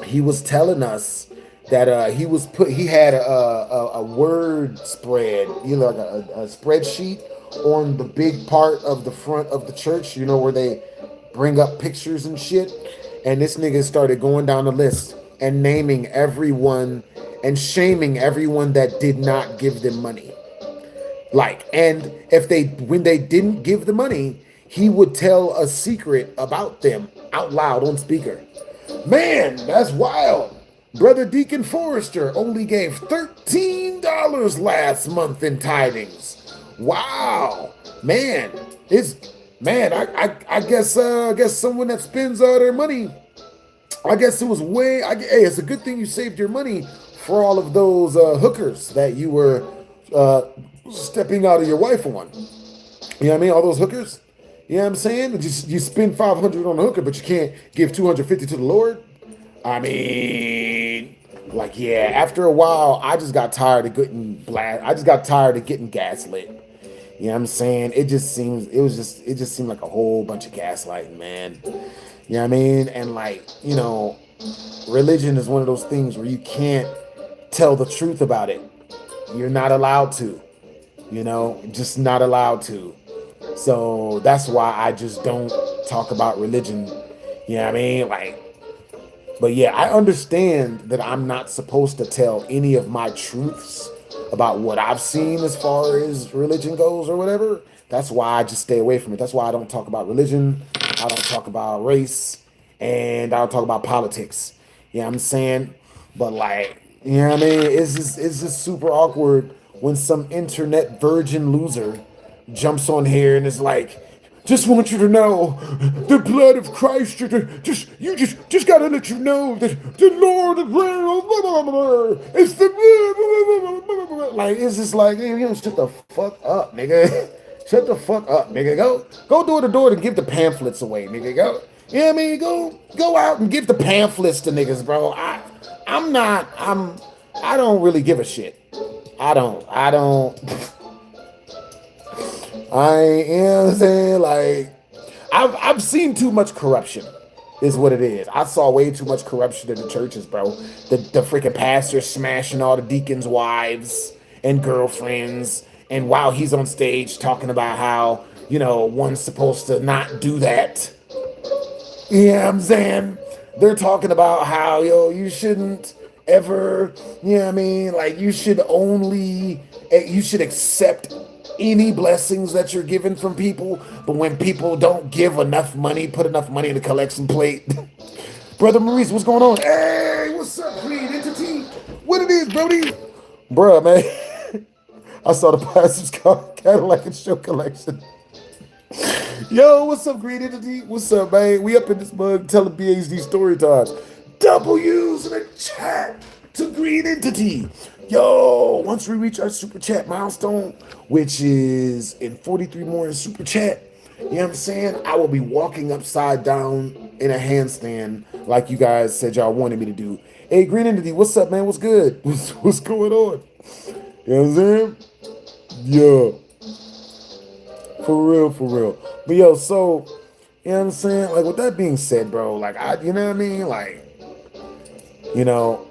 he was telling us that he had a word spread, like a spreadsheet on the big part of the front of the church, where they bring up pictures and shit. And this nigga started going down the list and naming everyone and shaming everyone that did not give them money. And when they didn't give the money, he would tell a secret about them out loud on speaker. Man, that's wild. Brother Deacon Forrester only gave $13 last month in tithings. Wow, man, I guess someone that spends all their money. I guess it was hey, it's a good thing you saved your money for all of those hookers that you were stepping out of your wife on. You know what I mean? All those hookers. You know what I'm saying? You spend $500 on a hooker, but you can't give $250 to the Lord. I mean, after a while, I just got tired of getting gaslit. You You know what I'm saying? It just seemed like a whole bunch of gaslighting, man. You know what I mean? And like, you know, religion is one of those things where you can't tell the truth about it. You're not allowed to, you know, just not allowed to. So that's why I just don't talk about religion. You know what I mean? Like, but yeah, I understand that I'm not supposed to tell any of my truths about what I've seen as far as religion goes or whatever. That's why I just stay away from it. That's why I don't talk about religion. I don't talk about race, and I don't talk about politics. You know what I'm saying? But like, you know what I mean? It's just super awkward when some internet virgin loser jumps on here and is like, just want you to know the blood of Christ. You just gotta let you know that the Lord is the like. It's just like, you know, shut the fuck up, nigga. Shut the fuck up, nigga. Go door to door and give the pamphlets away, nigga. Go. You know what I mean? Go out and give the pamphlets to niggas, bro. I don't really give a shit. I don't. You know what I'm saying? Like, I've seen too much corruption, is what it is. I saw way too much corruption in the churches, bro. The freaking pastor smashing all the deacons' wives and girlfriends, and while he's on stage talking about how, you know, one's supposed to not do that. You know what I'm saying? They're talking about how, yo, you shouldn't ever, you know what I mean? Like, you should accept any blessings that you're given from people, but when people don't give enough money, put enough money in the collection plate. Brother Maurice, what's going on? Hey, what's up, Green Entity? What it is, Brody? Bruh, man. I saw the pastor's Cadillac and show collection. Yo, what's up, Green Entity? What's up, man? We up in this mug telling BHD story times. W's in the chat to Green Entity. Yo, once we reach our super chat milestone, which is in 43 more in super chat, you know what I'm saying? I will be walking upside down in a handstand like you guys said y'all wanted me to do. Hey, Green Entity, what's up, man? What's good? What's going on? You know what I'm saying? Yeah. For real. But yo, so, you know what I'm saying? Like, with that being said, bro, like, you know what I mean? Like, you know,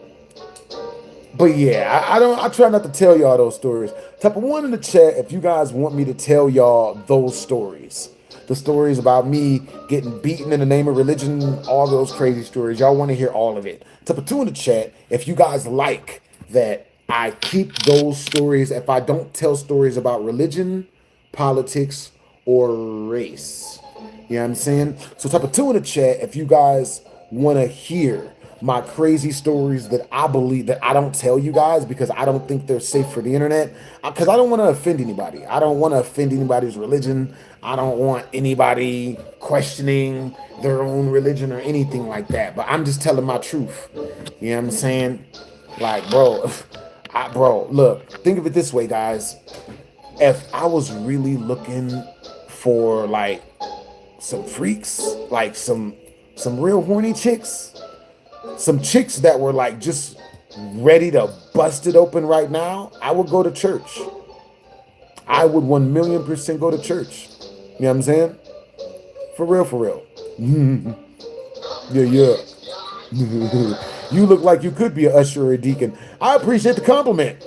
but yeah, I try not to tell y'all those stories. Type of one in the chat if you guys want me to tell y'all those stories. The stories about me getting beaten in the name of religion, all those crazy stories. Y'all want to hear all of it. Type of two in the chat if you guys like that I keep those stories, if I don't tell stories about religion, politics, or race. You know what I'm saying? So type of two in the chat if you guys want to hear my crazy stories that I believe that I don't tell you guys because I don't think they're safe for the internet, because I don't want to offend anybody. I don't want to offend anybody's religion. I don't want anybody questioning their own religion or anything like that. But I'm just telling my truth. You know what I'm saying? Like, bro, look, think of it this way, guys. If I was really looking for like some freaks, like some real horny chicks, some chicks that were like just ready to bust it open right now, I would go to church. I would 1,000,000% go to church. You know what I'm saying? For real. Yeah. You look like you could be an usher or a deacon. I appreciate the compliment.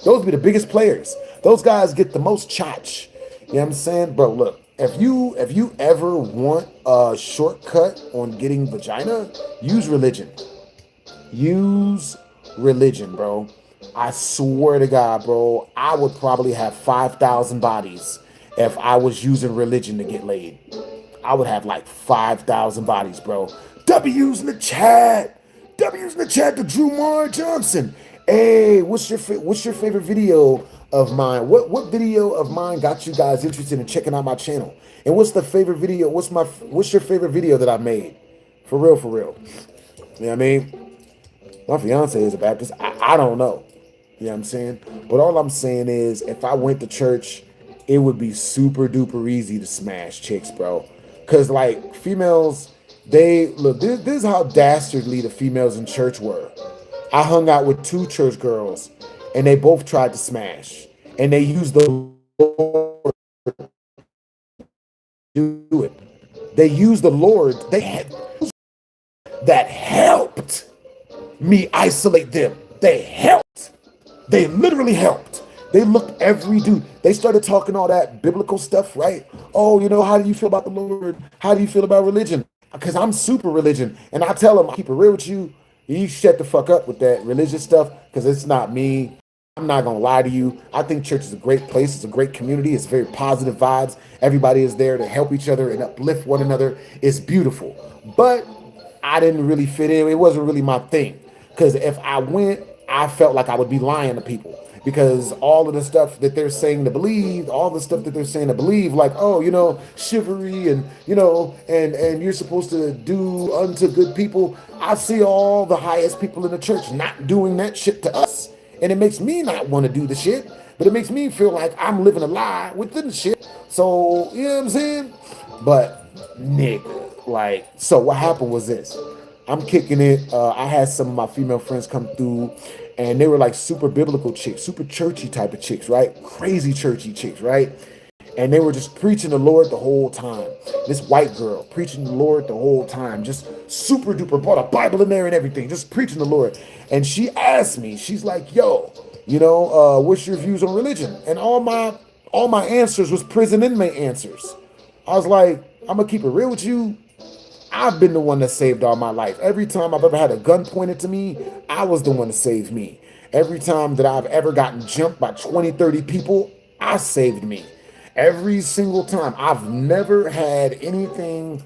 Those be the biggest players. Those guys get the most chotch. You know what I'm saying? Bro, look, if you ever want a shortcut on getting vagina, use religion. Use religion, bro. I swear to God, bro, I would probably have 5,000 bodies if I was using religion to get laid. I would have like 5,000 bodies, bro. W's in the chat. W's in the chat to Drew Mar Johnson. Hey, what's your favorite video of mine? What video of mine got you guys interested in checking out my channel? And what's the favorite video? What's your favorite video that I made? For real. You know what I mean? My fiance is a Baptist. I don't know. You know what I'm saying? But all I'm saying is if I went to church, it would be super duper easy to smash chicks, bro. Cause like females, this is how dastardly the females in church were. I hung out with 2 church girls and they both tried to smash. And they used the Lord do it. They used the Lord. They had that helped me isolate them. They helped. They literally helped. They looked every dude. They started talking all that biblical stuff, right? Oh, how do you feel about the Lord? How do you feel about religion? Because I'm super religion. And I tell them, I keep it real with you. You shut the fuck up with that religious stuff because it's not me. I'm not going to lie to you. I think church is a great place. It's a great community. It's very positive vibes. Everybody is there to help each other and uplift one another. It's beautiful. But I didn't really fit in. It wasn't really my thing. Because if I went, I felt like I would be lying to people. Because all of the stuff that they're saying to believe, like, oh, chivalry and, and you're supposed to do unto good people. I see all the highest people in the church not doing that shit to us. And it makes me not want to do the shit, but it makes me feel like I'm living a lie within the shit. So, you know what I'm saying? But, nigga, so what happened was this. I'm kicking it. I had some of my female friends come through, and they were like super biblical chicks, super churchy type of chicks, right? Crazy churchy chicks, right? And they were just preaching the Lord the whole time. This white girl preaching the Lord the whole time, just super duper, brought a Bible in there and everything, just preaching the Lord. And she asked me, she's like, yo, what's your views on religion? And all my answers was prison inmate answers. I was like, I'm gonna keep it real with you. I've been the one that saved all my life. Every time I've ever had a gun pointed to me, I was the one to save me. Every time that I've ever gotten jumped by 20, 30 people, I saved me. Every single time. I've never had anything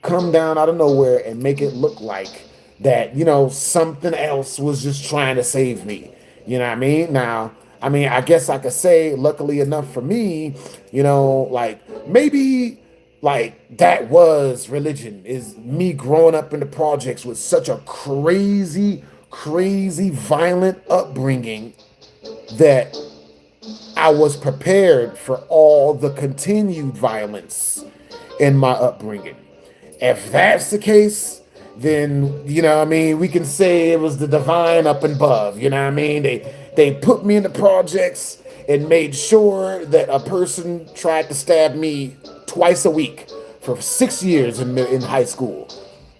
come down out of nowhere and make it look like that, something else was just trying to save me. You know what I mean? Now, I guess I could say, luckily enough for me, maybe that was religion, is me growing up in the projects with such a crazy, crazy violent upbringing that I was prepared for all the continued violence in my upbringing. If that's the case, then, we can say it was the divine up and above, They put me in the projects and made sure that a person tried to stab me twice a week for 6 years in high school.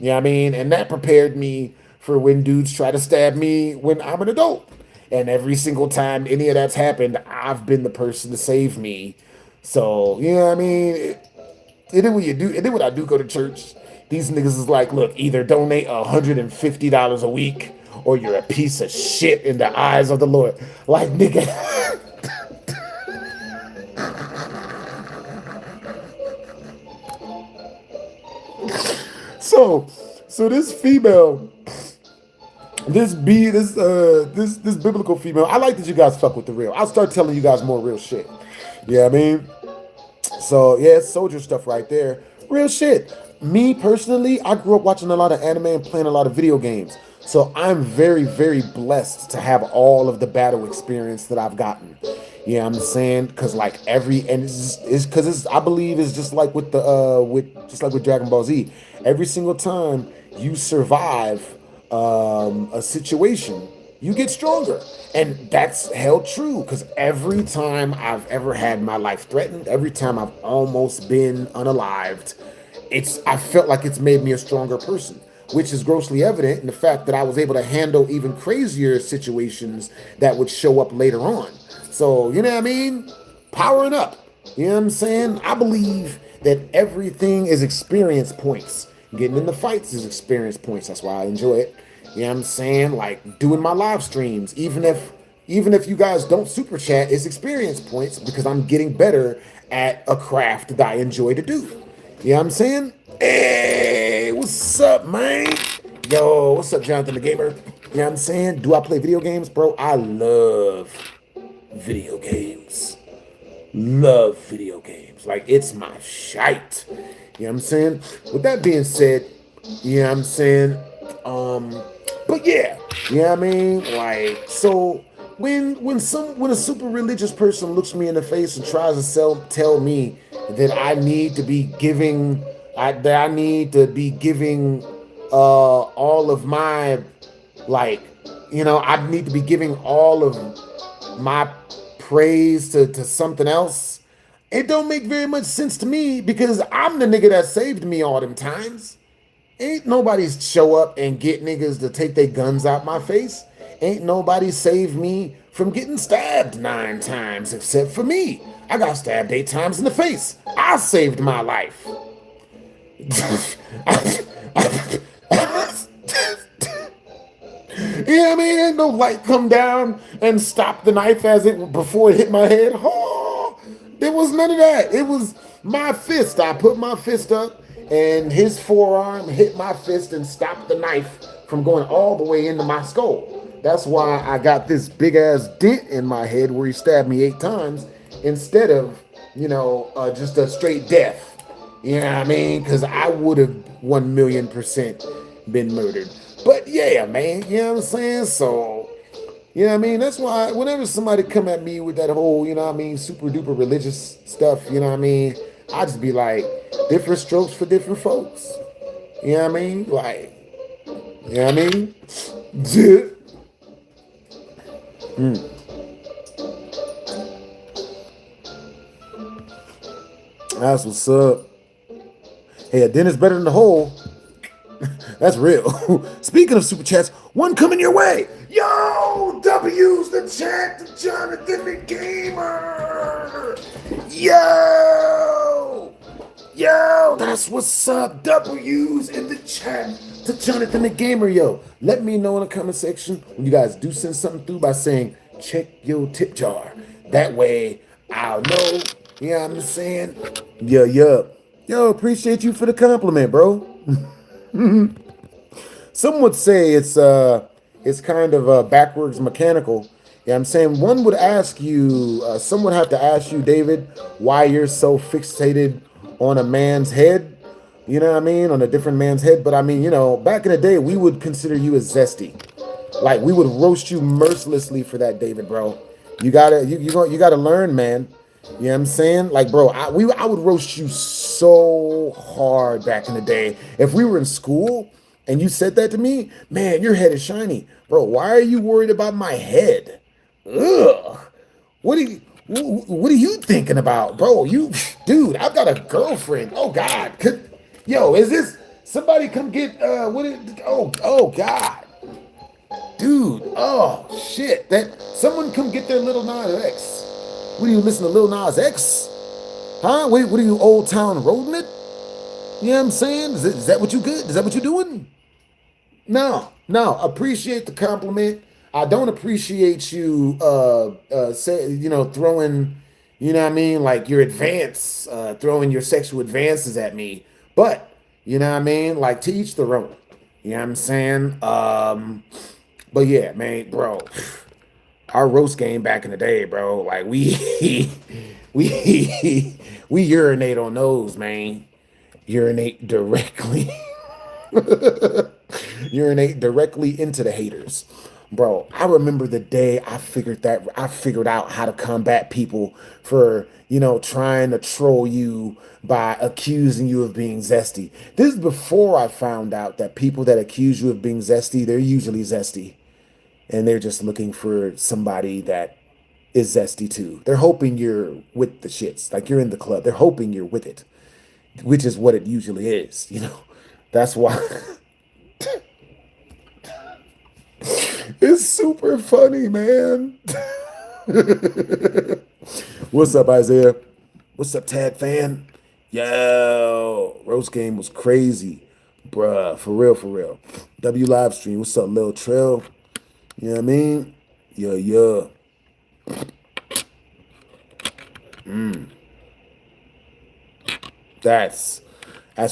And that prepared me for when dudes try to stab me when I'm an adult. And every single time any of that's happened, I've been the person to save me. So, it is what you do. It is what I do, go to church. These niggas is like, look, either donate $150 a week or you're a piece of shit in the eyes of the Lord. Like, nigga. So this female, this biblical female, I like that you guys fuck with the real. I'll start telling you guys more real shit. Yeah, So yeah, it's soldier stuff right there. Real shit. Me personally, I grew up watching a lot of anime and playing a lot of video games. So I'm very, very blessed to have all of the battle experience that I've gotten. You know what I'm saying? Because I believe it's just like with with Dragon Ball Z. Every single time you survive a situation, you get stronger. And that's held true, because every time I've ever had my life threatened, every time I've almost been unalived, I felt like it's made me a stronger person, which is grossly evident in the fact that I was able to handle even crazier situations that would show up later on. So, you know what I mean? Powering up. You know what I'm saying? I believe that everything is experience points. Getting in the fights is experience points. That's why I enjoy it. You know what I'm saying? Like doing my live streams, even if you guys don't super chat, it's experience points because I'm getting better at a craft that I enjoy to do. You know what I'm saying? Hey, what's up, man? Yo, what's up, Jonathan the Gamer? You know what I'm saying? Do I play video games, bro? I love video games. Love video games. Like, it's my shite. You know what I'm saying? With that being said, you know what I'm saying? But yeah, you know what I mean? Like, so when a super religious person looks me in the face and tries to tell me that I need to be giving all of my, I need to be giving all of my praise to something else, it don't make very much sense to me because I'm the nigga that saved me all them times. Ain't nobody show up and get niggas to take their guns out my face. Ain't nobody save me from getting stabbed 9 times except for me. I got stabbed 8 times in the face. I saved my life. Yeah, I mean, ain't no light come down and stop the knife before it hit my head. Oh, there was none of that. It was my fist. I put my fist up, and his forearm hit my fist and stopped the knife from going all the way into my skull. That's why I got this big ass dent in my head where he stabbed me 8 times instead of, just a straight death. You know what I mean? Because I would have 1,000,000% been murdered. But yeah, man, you know what I'm saying? So, you know what I mean? That's why whenever somebody come at me with that whole, super duper religious stuff, you know what I mean? I just be like, different strokes for different folks. You know what I mean? Like, you know what I mean? That's what's up. Hey, a den is better than the hole. That's real. Speaking of super chats, one coming your way. Yo, W's the chat to Jonathan the Gamer. Yo, that's what's up. W's in the chat to Jonathan the Gamer. Yo, let me know in the comment section when you guys do send something through by saying, check your tip jar. That way I'll know. You know what I'm saying? Yeah. Yo, appreciate you for the compliment, bro. Some would say it's kind of backwards mechanical. Yeah, I'm saying one would ask you, some would have to ask you, David, why you're so fixated on a man's head. You know what I mean? On a different man's head. But I mean, back in the day, we would consider you as zesty. Like we would roast you mercilessly for that, David, bro. You gotta learn, man. You know what I'm saying? Like, bro, I would roast you so hard back in the day. If we were in school and you said that to me, man, your head is shiny. Bro, why are you worried about my head? Ugh. What are you thinking about? Bro, dude, I've got a girlfriend. Oh, God. Yo, is this, somebody come get, oh, God. Dude, oh, shit. Someone come get their Lil Nas X. What do you listen to Lil Nas X? Huh? What are you, Old Town Roading it? You know what I'm saying? Is that what you good? Is that what you doing? No. Appreciate the compliment. I don't appreciate you throwing, you know what I mean, like your advance, throwing your sexual advances at me. But, you know what I mean? Like to each their own. You know what I'm saying? But yeah, man, bro. Our roast game back in the day, bro. Like we urinate on those, man. Urinate directly into the haters. Bro, I remember the day I figured out how to combat people for, trying to troll you by accusing you of being zesty. This is before I found out that people that accuse you of being zesty, they're usually zesty. And they're just looking for somebody that is zesty too. They're hoping you're with the shits. Like you're in the club. They're hoping you're with it. Which is what it usually is, That's why. It's super funny, man. What's up, Isaiah? What's up, Tad fan? Yo, roast game was crazy. Bruh, for real. W live stream. What's up, Lil Trail? You know what I mean? Yeah. That's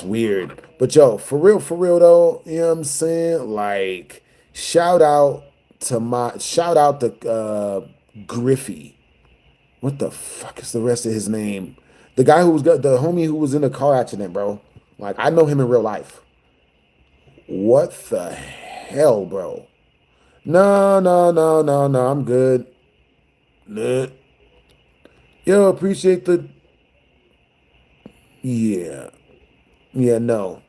weird. But yo, for real though, you know what I'm saying? Like, shout out to Griffy. What the fuck is the rest of his name? The guy the homie who was in a car accident, bro. Like, I know him in real life. What the hell, bro? No, I'm good. Nah. Yo, appreciate the... Yeah, no.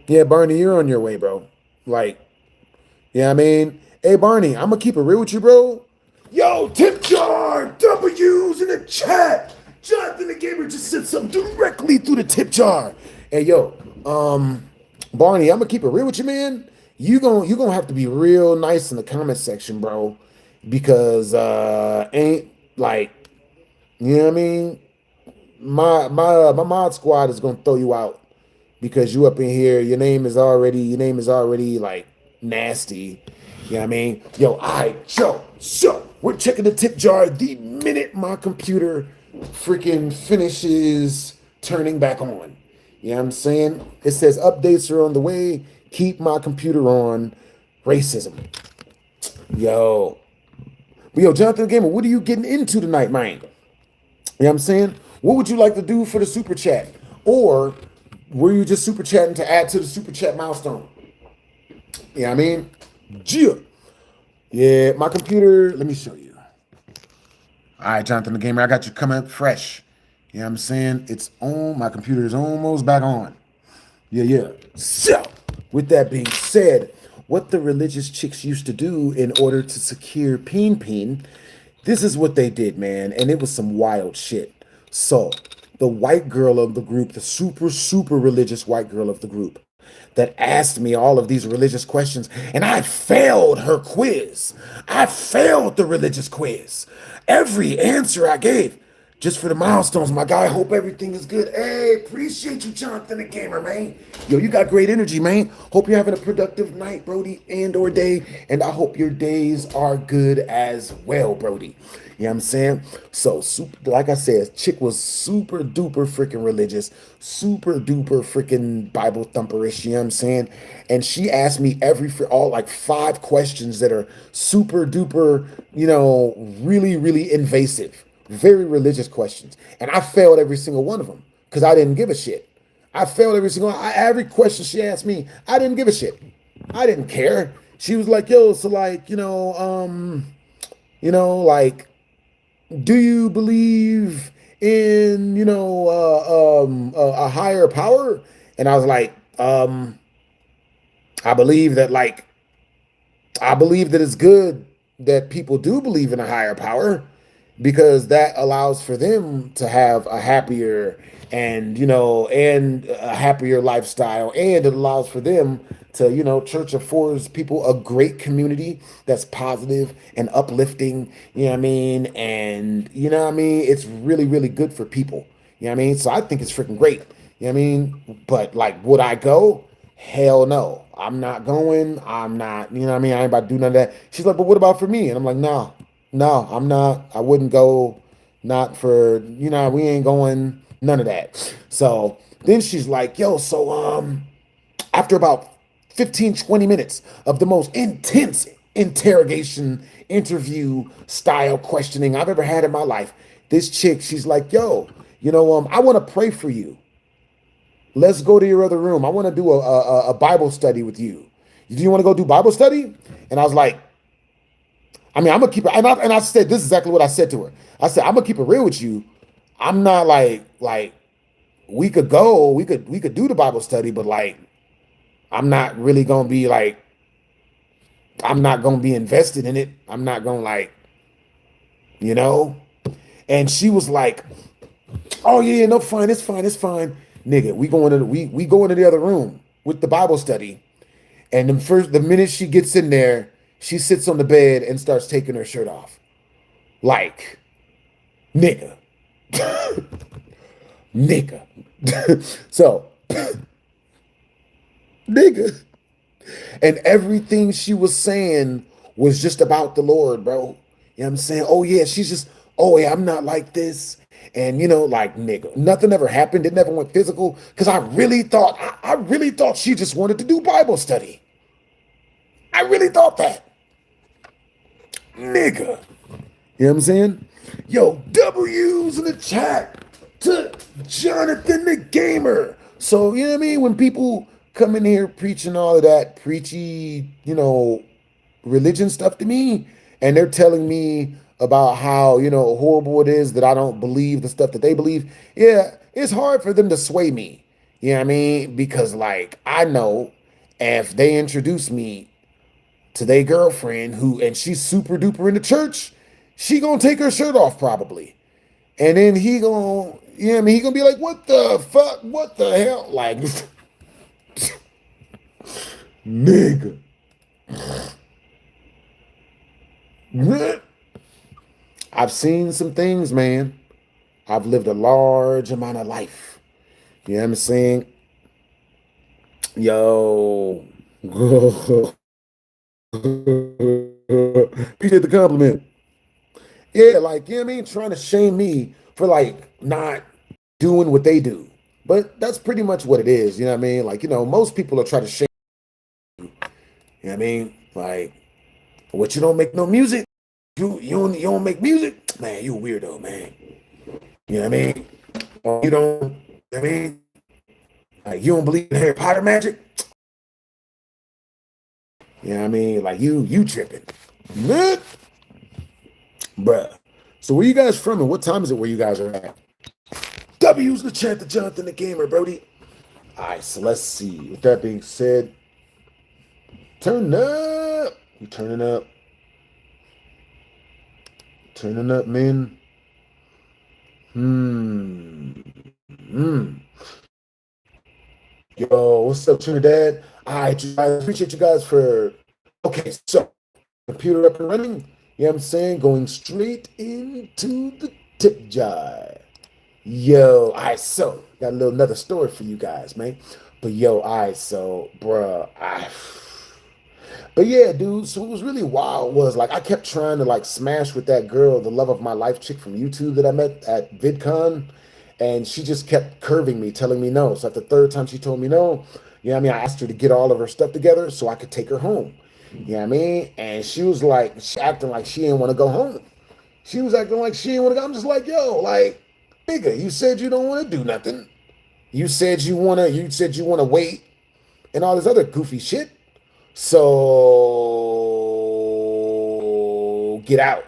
Yeah, Barney, you're on your way, bro. Like, yeah, I mean, hey, Barney, I'm gonna keep it real with you, bro. Yo, tip jar, W's in the chat. Jonathan the Gamer just sent something directly through the tip jar. Hey, yo, Barney, I'm gonna keep it real with you, man. You gonna have to be real nice in the comment section, bro, because ain't like, you know what I mean. My mod squad is gonna throw you out because you up in here. Your name is already like nasty. You know what I mean? Yo, all right, so we're checking the tip jar the minute my computer freaking finishes turning back on. You know what I'm saying? It says updates are on the way. Keep my computer on. Racism. Yo. Yo, Jonathan Gamer, what are you getting into tonight, man? You know what I'm saying? What would you like to do for the super chat? Or were you just super chatting to add to the super chat milestone? You know what I mean? Yeah, my computer, let me show you. All right, Jonathan the Gamer, I got you coming up fresh. You know what I'm saying? It's on. My computer is almost back on. Yeah. So, with that being said, what the religious chicks used to do in order to secure peen, this is what they did, man. And it was some wild shit. So, the white girl of the group, the super religious white girl of the group, that asked me all of these religious questions, and I failed her quiz. I failed the religious quiz. Every answer I gave, just for the milestones, my guy. Hope everything is good. Hey, appreciate you, Jonathan the Gamer, man. Yo, you got great energy, man. Hope you're having a productive night, Brody, and or day. And I hope your days are good as well, Brody. You know what I'm saying? So, like I said, chick was super duper freaking religious, super duper freaking Bible thumperish, you know what I'm saying? And she asked me all like 5 questions that are super duper, really invasive. Very religious questions. And I failed every single one of them because I didn't give a shit. I failed every question she asked me. I didn't give a shit. I didn't care. She was like, yo, so like, like, do you believe in, a higher power? And I was like, I believe that it's good that people do believe in a higher power, because that allows for them to have a happier and a happier lifestyle, and it allows for them to, church affords people a great community that's positive and uplifting, you know what I mean, and it's really good for people, you know what I mean. So I think it's freaking great, you know what I mean. But like, would I go? Hell no, I'm not going. I'm not, you know what I mean, I ain't about to do none of that. She's like, but what about for me? And I'm like, no, I'm not. I wouldn't go. Not for, we ain't going, none of that. So then she's like, yo, so after about 15, 20 minutes of the most intense interrogation, interview style questioning I've ever had in my life, this chick, she's like, yo, I want to pray for you. Let's go to your other room. I want to do a Bible study with you. Do you want to go do Bible study? And I was like, I'm gonna keep it, and I said, this is exactly what I said to her. I said, I'm gonna keep it real with you. I'm not like we could do the Bible study, but like, I'm not really gonna be like, I'm not gonna be invested in it. I'm not gonna like, And she was like, oh yeah, no, fine, it's fine, nigga. We go into the other room with the Bible study, and the minute she gets in there, she sits on the bed and starts taking her shirt off. Like, nigga. Nigga. So, nigga. And everything she was saying was just about the Lord, bro. You know what I'm saying? Oh, yeah, I'm not like this. And, like, nigga, nothing ever happened. It never went physical. Because I really thought she just wanted to do Bible study. I really thought that. Nigga. You know what I'm saying? Yo, W's in the chat to Jonathan the Gamer. So, you know what I mean? When people come in here preaching all of that preachy, religion stuff to me, and they're telling me about how, horrible it is that I don't believe the stuff that they believe, yeah, it's hard for them to sway me. You know what I mean? Because, like, I know if they introduce me to their girlfriend and she's super duper in the church, she gonna take her shirt off probably. And then he gonna, you know what I mean? He gonna be like, what the fuck? What the hell? Like, nigga. I've seen some things, man. I've lived a large amount of life. You know what I'm saying? Yo. Appreciate the compliment. Yeah, like, you know what I mean? Trying to shame me for like not doing what they do. But that's pretty much what it is. You know what I mean? Like, most people are trying to shame, you know what I mean? Like, what, you don't make no music? You don't make music? Man, you a weirdo, man. You know what I mean? Or you don't, you know what I mean? Like, you don't believe in Harry Potter magic? You know what I mean? Like, you tripping. Bruh. So where you guys from and what time is it where you guys are at? W's the chat to Jonathan the Gamer, Brody. All right, so let's see. With that being said, turn up. You turning up. Turning up, man. Yo, what's up, Trinidad? All right, I appreciate you guys for... Okay, so, computer up and running. You know what I'm saying? Going straight into the tip jar. Yo, all right, so, got another story for you guys, man. But yo, all right, so, bruh, But yeah, dude, so what was really wild was like I kept trying to like smash with that girl, the love of my life chick from YouTube that I met at VidCon, and she just kept curving me, telling me no. So at the third time she told me no, you know what I mean? I asked her to get all of her stuff together so I could take her home. You know what I mean? And she was like, she acting like she didn't want to go home. She was acting like she didn't want to go. I'm just like, yo, like, nigga, you said you don't want to do nothing. You said you wanna wait and all this other goofy shit. So get out.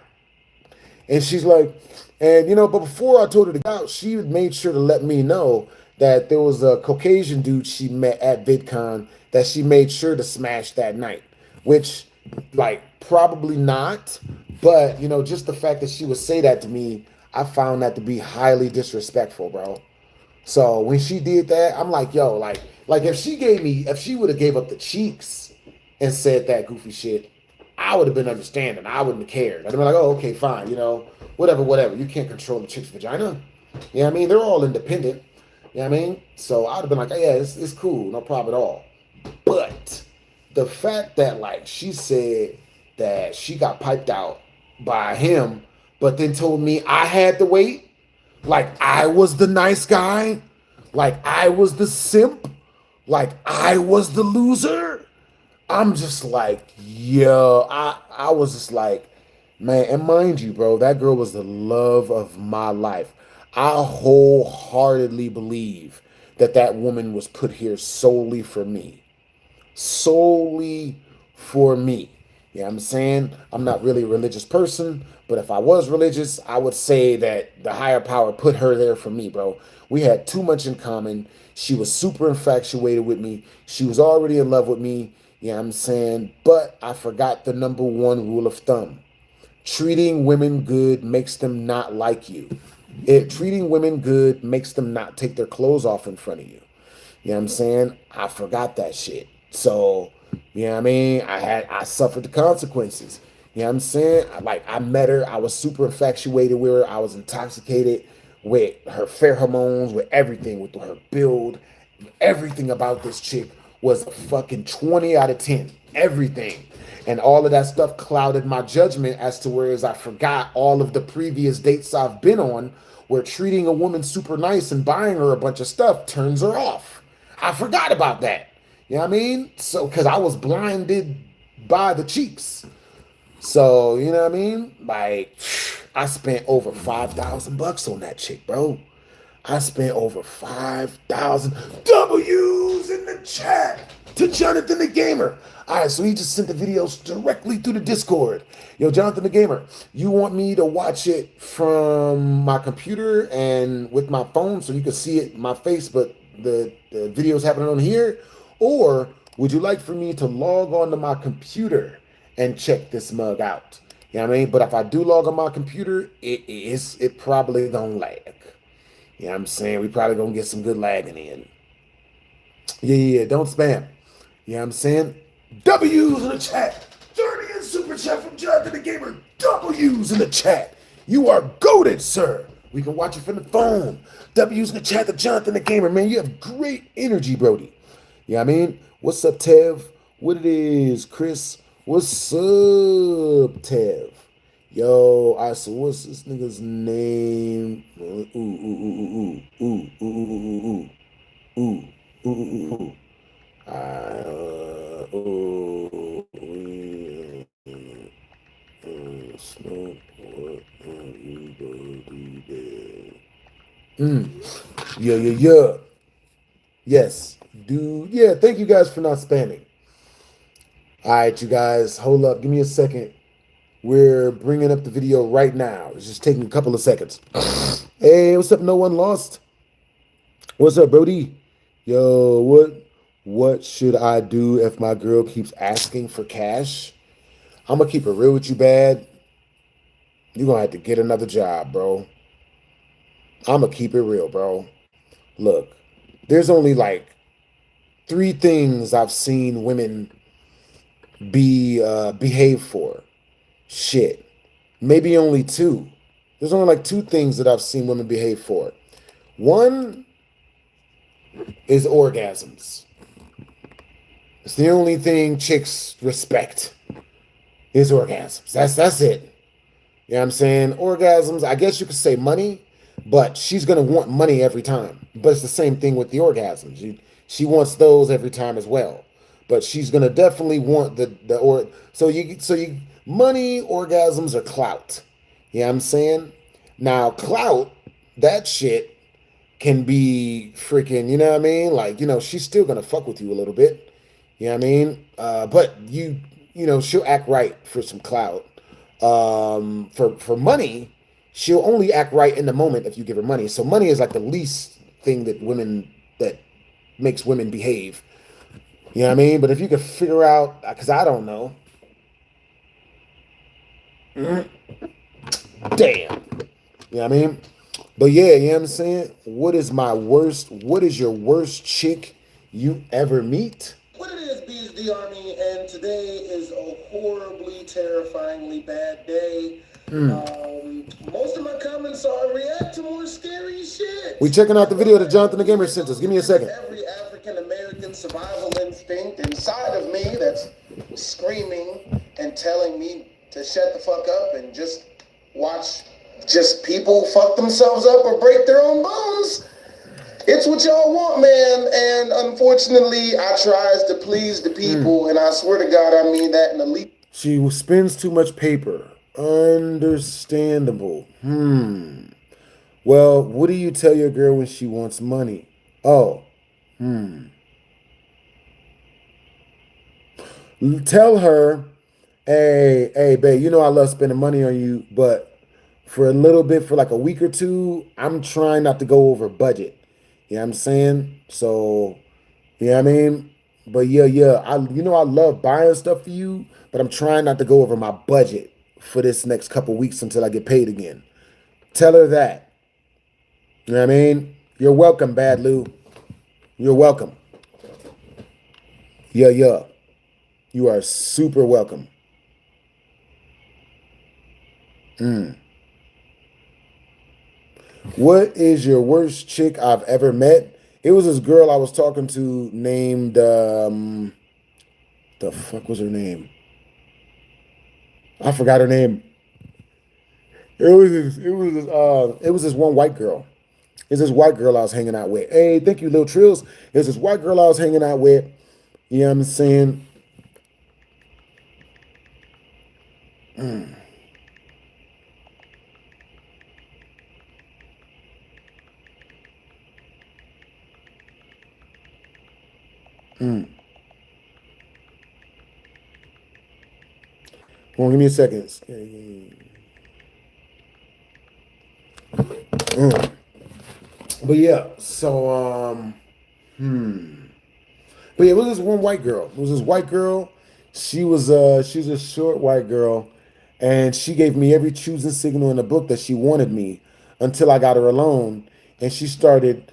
And she's like, but before I told her to get out, she made sure to let me know that there was a Caucasian dude she met at VidCon that she made sure to smash that night, which, like, probably not. But, just the fact that she would say that to me, I found that to be highly disrespectful, bro. So when she did that, I'm like, yo, like if she would have gave up the cheeks and said that goofy shit, I would have been understanding. I wouldn't have cared. I'd have been like, oh, okay, fine, whatever. You can't control the chick's vagina. You know what I mean? They're all independent. You know what I mean? So I'd have been like, oh, yeah, it's cool, no problem at all. But the fact that like she said that she got piped out by him, but then told me I had to wait, like I was the nice guy, like I was the simp, like I was the loser. I'm just like, yo, I was just like, man, and mind you, bro, that girl was the love of my life. I wholeheartedly believe that that woman was put here solely for me. Solely for me. You know what I'm saying? I'm not really a religious person, but if I was religious, I would say that the higher power put her there for me, bro. We had too much in common. She was super infatuated with me. She was already in love with me. You know what I'm saying? But I forgot the number one rule of thumb. Treating women good makes them not like you. Treating women good makes them not take their clothes off in front of you. You know what I'm saying? I forgot that shit. So, you know what I mean? I suffered the consequences. You know what I'm saying? I met her. I was super infatuated with her. I was intoxicated with her pheromones, with everything, with her build. Everything about this chick was a fucking 20 out of 10. Everything. And all of that stuff clouded my judgment as to whereas I forgot all of the previous dates I've been on where treating a woman super nice and buying her a bunch of stuff turns her off. I forgot about that. You know what I mean? So, because I was blinded by the cheeks. So, you know what I mean? Like, I spent over $5,000 on that chick, bro. I spent over 5,000 W's in the chat to Jonathan the Gamer. All right, so he just sent the videos directly through the Discord. Yo, Jonathan the Gamer, you want me to watch it from my computer and with my phone so you can see it, my face, but the video's happening on here? Or would you like for me to log on to my computer and check this mug out? You know what I mean? But if I do log on my computer, it probably gonna lag. You know what I'm saying? We probably gonna get some good lagging in. Yeah, don't spam. You know what I'm saying? W's in the chat. 30 in super chat from Jonathan the Gamer. W's in the chat. You are goated, sir. We can watch it from the phone. W's in the chat to Jonathan the Gamer, man. You have great energy, Brody. You know what I mean? What's up, Tev? What it is, Chris? What's up, Tev? Yo, I so what's this nigga's name? Ooh, ooh, ooh, ooh, ooh, ooh, ooh, ooh, ooh, ooh, ooh, ooh, ooh. Smoke, what you gonna do there? Yeah. Yes, dude. Yeah, thank you guys for not spamming. All right, you guys, hold up. Give me a second. We're bringing up the video right now. It's just taking a couple of seconds. Hey, what's up? No one lost. What's up, Brody? Yo, what should I do if my girl keeps asking for cash? I'm gonna keep it real with you, bad. You're gonna have to get another job, bro. I'm gonna keep it real, bro. Look, there's only like 3 things I've seen women behave for. Shit. Maybe only 2. There's only like 2 things that I've seen women behave for. One is orgasms. It's the only thing chicks respect is orgasms. That's it. You know what I'm saying? Orgasms, I guess you could say money, but she's gonna want money every time. But it's the same thing with the orgasms. She wants those every time as well. But she's gonna definitely want the money, orgasms, or clout. You know what I'm saying? Now clout, that shit can be freaking, you know what I mean? Like, she's still gonna fuck with you a little bit. You know what I mean? But she'll act right for some clout. For money, she'll only act right in the moment if you give her money. So money is like the least thing that makes women behave. You know what I mean? But if you could figure out, because I don't know. Damn. You know what I mean? But yeah, you know what I'm saying? What is your worst chick you ever meet? What it is, BSD Army, and today is a horribly, terrifyingly bad day. Most of my comments are react to more scary shit. We checking out the video that Jonathan the Gamer sent us. Give me a second. Every African-American survival instinct inside of me that's screaming and telling me to shut the fuck up and just watch people fuck themselves up or break their own bones. It's what y'all want, man, and unfortunately, I tries to please the people, and I swear to God, I mean that in the least. She spends too much paper. Understandable. Well, what do you tell your girl when she wants money? Oh, Tell her, hey, babe, I love spending money on you, but for a little bit, for like a week or 2, I'm trying not to go over budget. You know what I'm saying? So, you know what I mean? But yeah, I love buying stuff for you, but I'm trying not to go over my budget for this next couple weeks until I get paid again. Tell her that. You know what I mean? You're welcome, Bad Lou. You're welcome. Yeah. You are super welcome. What is your worst chick I've ever met? It was this girl I was talking to named, the fuck was her name? I forgot her name. It was this one white girl. It's this white girl I was hanging out with. Hey, thank you, Lil Trills. It's this white girl I was hanging out with. You know what I'm saying? Hold on, give me a second. But yeah, so but yeah, it was this one white girl. It was this white girl. She's a short white girl, And she gave me every choosing signal in the book that she wanted me until I got her alone. And she started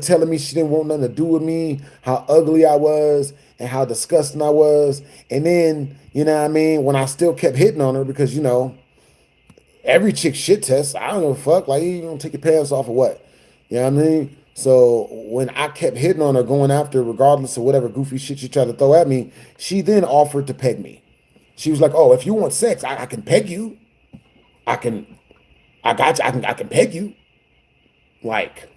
telling me she didn't want nothing to do with me, how ugly I was and how disgusting I was. And then, you know what I mean, when I still kept hitting on her because, every chick shit test, I don't give a fuck. Like, you don't take your pants off or what? You know what I mean? So when I kept hitting on her, going after her, regardless of whatever goofy shit she tried to throw at me, she then offered to peg me. She was like, "Oh, if you want sex, I can peg you. I can, I got you. I can peg you." Like,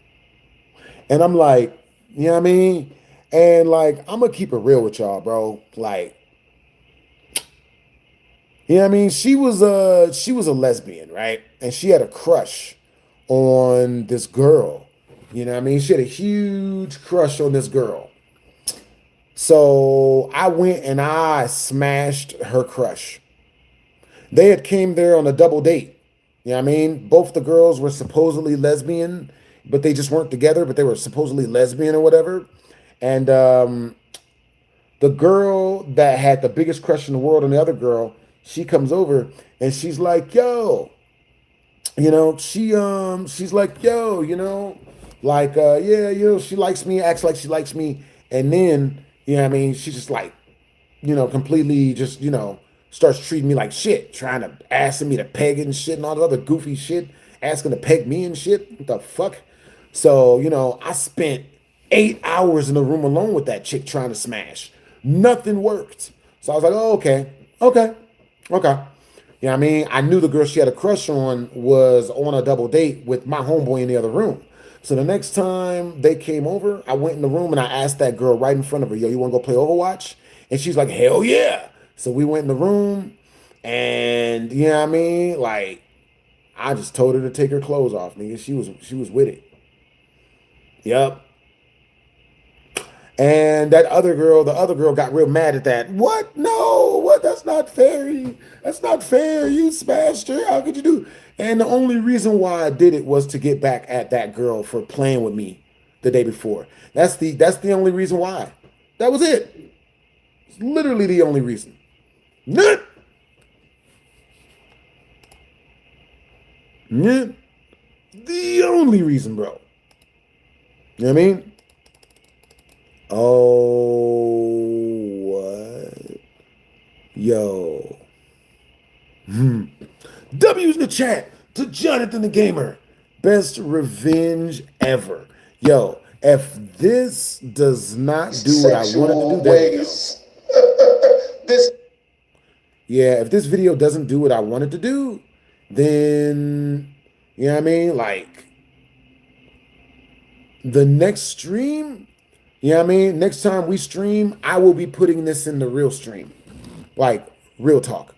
and I'm like, you know what I mean? And like, I'm gonna keep it real with y'all, bro. Like, you know what I mean? She was a lesbian, right? And she had a crush on this girl. You know what I mean? She had a huge crush on this girl. So I went and I smashed her crush. They had came there on a double date. You know what I mean? Both the girls were supposedly lesbian, but they just weren't together, but they were supposedly lesbian or whatever. And the girl that had the biggest crush in the world on the other girl, she comes over and she's like, "Yo," she's like, "Yo," like, "Yeah, she likes me, acts like she likes me." And then, you know what I mean, she's just like, completely just, starts treating me like shit, trying to asking me to peg and shit and all the other goofy shit, asking to peg me and shit. What the fuck? So, I spent 8 hours in the room alone with that chick trying to smash. Nothing worked. So I was like, "Oh, okay, okay, okay." You know what I mean? I knew the girl she had a crush on was on a double date with my homeboy in the other room. So the next time they came over, I went in the room and I asked that girl right in front of her, "Yo, you want to go play Overwatch?" And she's like, "Hell yeah." So we went in the room and, you know what I mean? Like, I just told her to take her clothes off, nigga. She was with it. Yep. And the other girl got real mad at that. "What? No, what? That's not fair. That's not fair. You smashed her. How could you do?" And the only reason why I did it was to get back at that girl for playing with me the day before. That's the only reason why. That was it. It's literally the only reason. Nah. Nah. The only reason, bro. You know what I mean? Oh, what? Yo. W's in the chat to Jonathan the Gamer. Best revenge ever. Yo, if this does not do what I wanted to do, there you go. Yeah, if this video doesn't do what I wanted to do, then, you know what I mean? Like, the next stream, you know what I mean? Next time we stream, I will be putting this in the real stream. Like, real talk.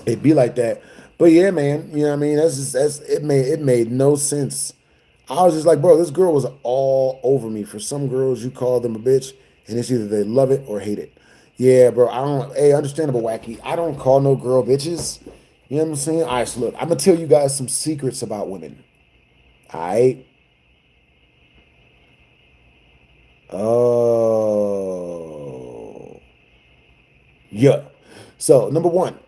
It'd be like that. But yeah, man, you know what I mean? It made no sense. I was just like, bro, this girl was all over me. For some girls, you call them a bitch, and it's either they love it or hate it. Yeah, bro, understandable, wacky. I don't call no girl bitches. You know what I'm saying? All right, so look, I'm going to tell you guys some secrets about women. All right? Oh. Yeah. So, number one,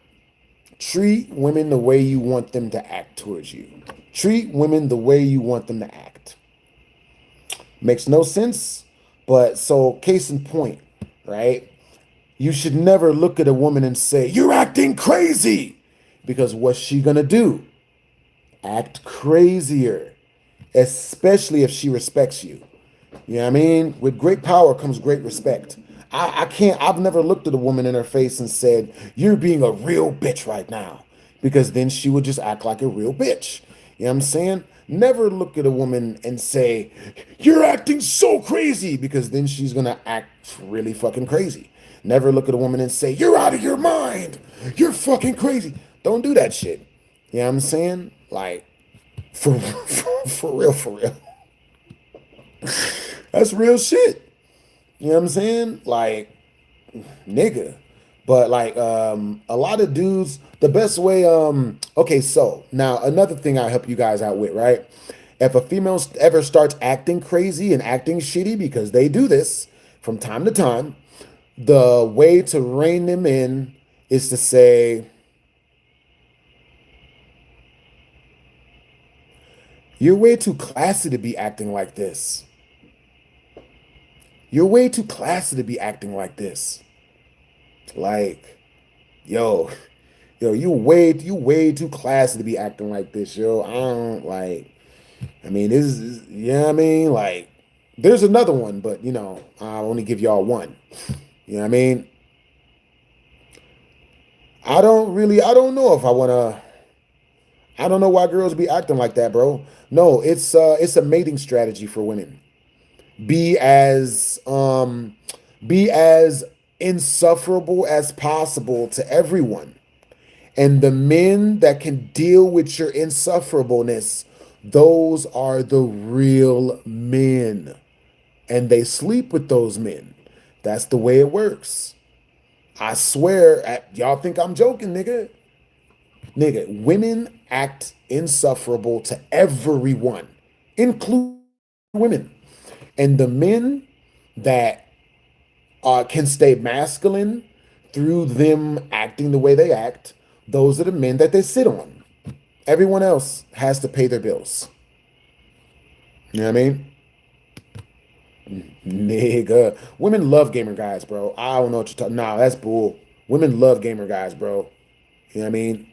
treat women the way you want them to act towards you. Treat women the way you want them to act. Makes no sense, but so case in point, right? You should never look at a woman and say, "You're acting crazy," because what's she gonna do? Act crazier, especially if she respects you. You know what I mean? With great power comes great respect. I've never looked at a woman in her face and said, "You're being a real bitch right now," because then she would just act like a real bitch. You know what I'm saying? Never look at a woman and say, "You're acting so crazy," because then she's going to act really fucking crazy. Never look at a woman and say, "You're out of your mind. You're fucking crazy." Don't do that shit. You know what I'm saying? Like, for real, for real. That's real shit. You know what I'm saying? Like, nigga. But like, a lot of dudes, the best way, okay, so now another thing I help you guys out with, right? If a female ever starts acting crazy and acting shitty, because they do this from time to time, the way to rein them in is to say, You're way too classy to be acting like this. You're way too classy to be acting like this. Like, yo, yo, you way too classy to be acting like this, yo. I don't like. I mean, this is, you know what I mean? Like, there's another one, but you know, I'll only give y'all one. You know what I mean? I don't know if I wanna. I don't know why girls be acting like that, bro. No, it's a mating strategy for women. Be as be as insufferable as possible to everyone. And the men that can deal with your insufferableness, those are the real men. And they sleep with those men. That's the way it works. I swear, y'all think I'm joking, nigga. Nigga, women act insufferable to everyone, including women. And the men that can stay masculine through them acting the way they act, those are the men that they sit on. Everyone else has to pay their bills. You know what I mean? Nigga. Women love gamer guys, bro. I don't know what you're talking. Nah, that's bull. Women love gamer guys, bro. You know what I mean?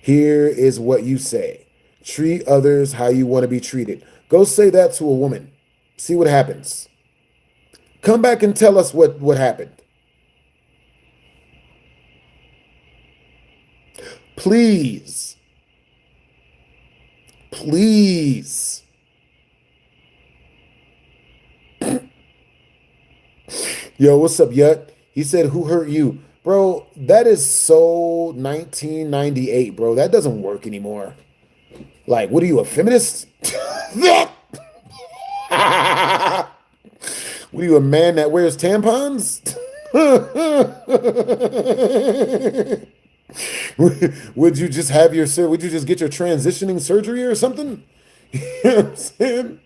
Here is what you say. Treat others how you want to be treated. Go say that to a woman. See what happens. Come back and tell us what happened. Please. Please. Yo, what's up, Yut? He said, who hurt you? Bro, that is so 1998, bro. That doesn't work anymore. Like, what are you, a feminist? What are you, a man that wears tampons? Would you just get your transitioning surgery or something? You know what I'm saying?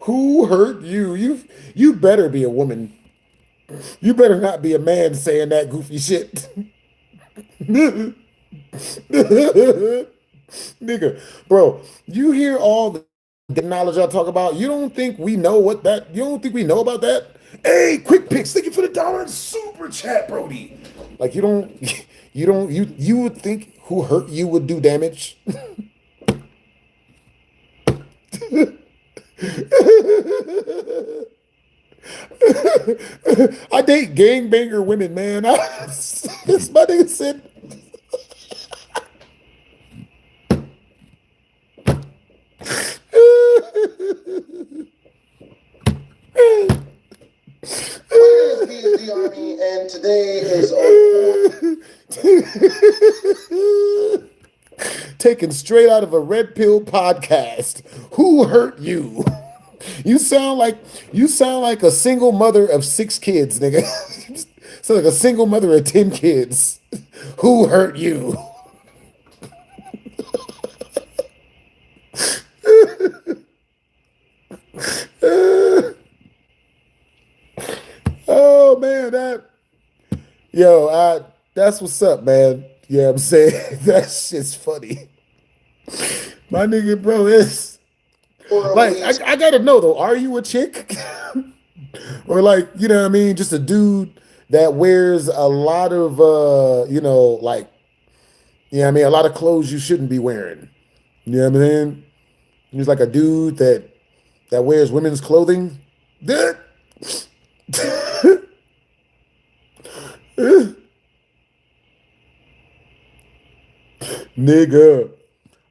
Who hurt you? You better be a woman. You better not be a man saying that goofy shit. Nigga, bro, you hear all the knowledge I talk about. You don't think we know about that? Hey, quick picks. Thank you for the dollar super chat, Brody. Like you would think who hurt you would do damage. I date gangbanger women, man. This my nigga said. My name is BSD Army, and today is taken straight out of a Red Pill podcast. Who hurt you? You sound like a single mother of 6 kids, nigga. Sound like a single mother of 10 kids. Who hurt you? Oh man, that's what's up, man. Yeah, I'm saying that shit's funny. My nigga, bro, it's like I gotta know though. Are you a chick, or like you know what I mean? Just a dude that wears a lot of like I mean, a lot of clothes you shouldn't be wearing. You know what I mean? He's like a dude that wears women's clothing. Nigga.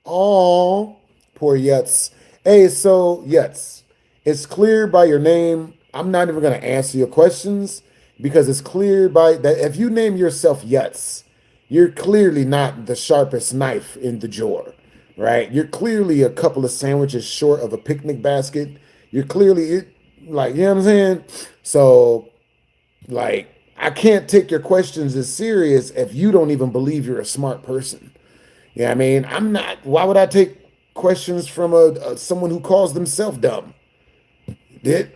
Oh, poor Yuts. Hey, so Yuts, it's clear by your name. I'm not even gonna answer your questions because it's clear by that if you name yourself Yuts, you're clearly not the sharpest knife in the drawer, right? You're clearly a couple of sandwiches short of a picnic basket. You're clearly like, you know what I'm saying? So, like, I can't take your questions as serious if you don't even believe you're a smart person. Yeah, I mean, I'm not. Why would I take questions from someone who calls themselves dumb? Did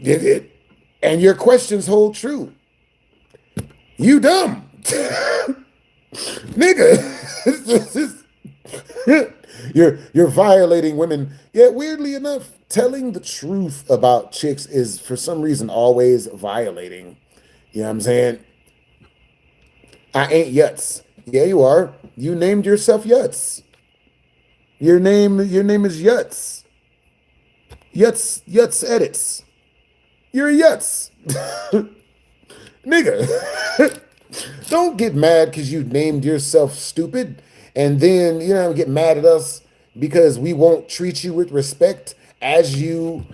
it? And your questions hold true. You dumb, nigga. You're violating women. Yeah, weirdly enough, telling the truth about chicks is for some reason always violating. You know what I'm saying? I ain't Yuts. Yeah, you are. You named yourself Yuts. Your name is Yuts. Yuts edits. You're a Yuts. Nigga. Don't get mad because you named yourself stupid and then, get mad at us because we won't treat you with respect as you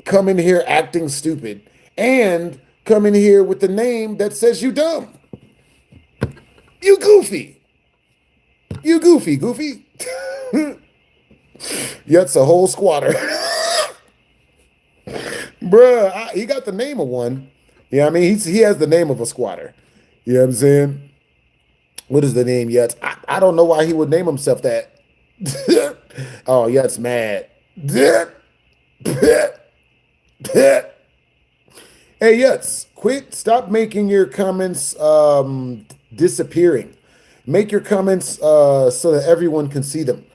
come in here acting stupid and come in here with the name that says you dumb. You goofy. You goofy. Yet's a whole squatter. Bruh, he got the name of one. Yeah, I mean, he has the name of a squatter. You know what I'm saying? What is the name, Yet? I don't know why he would name himself that. Oh, Yet's mad. Hey, Yets, quit. Stop making your comments disappearing. Make your comments so that everyone can see them.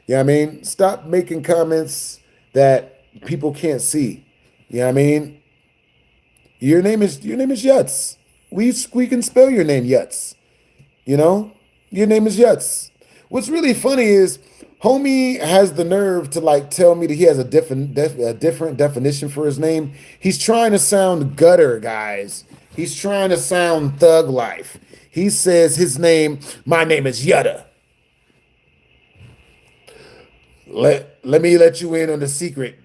You know what I mean? Stop making comments that people can't see. You know what I mean? Your name is Yets. We can spell your name Yets. Your name is Yets. What's really funny is homie has the nerve to tell me that he has a different definition for his name. He's trying to sound gutter, guys. He's trying to sound thug life. He says my name is Yutta. Let me let you in on the secret,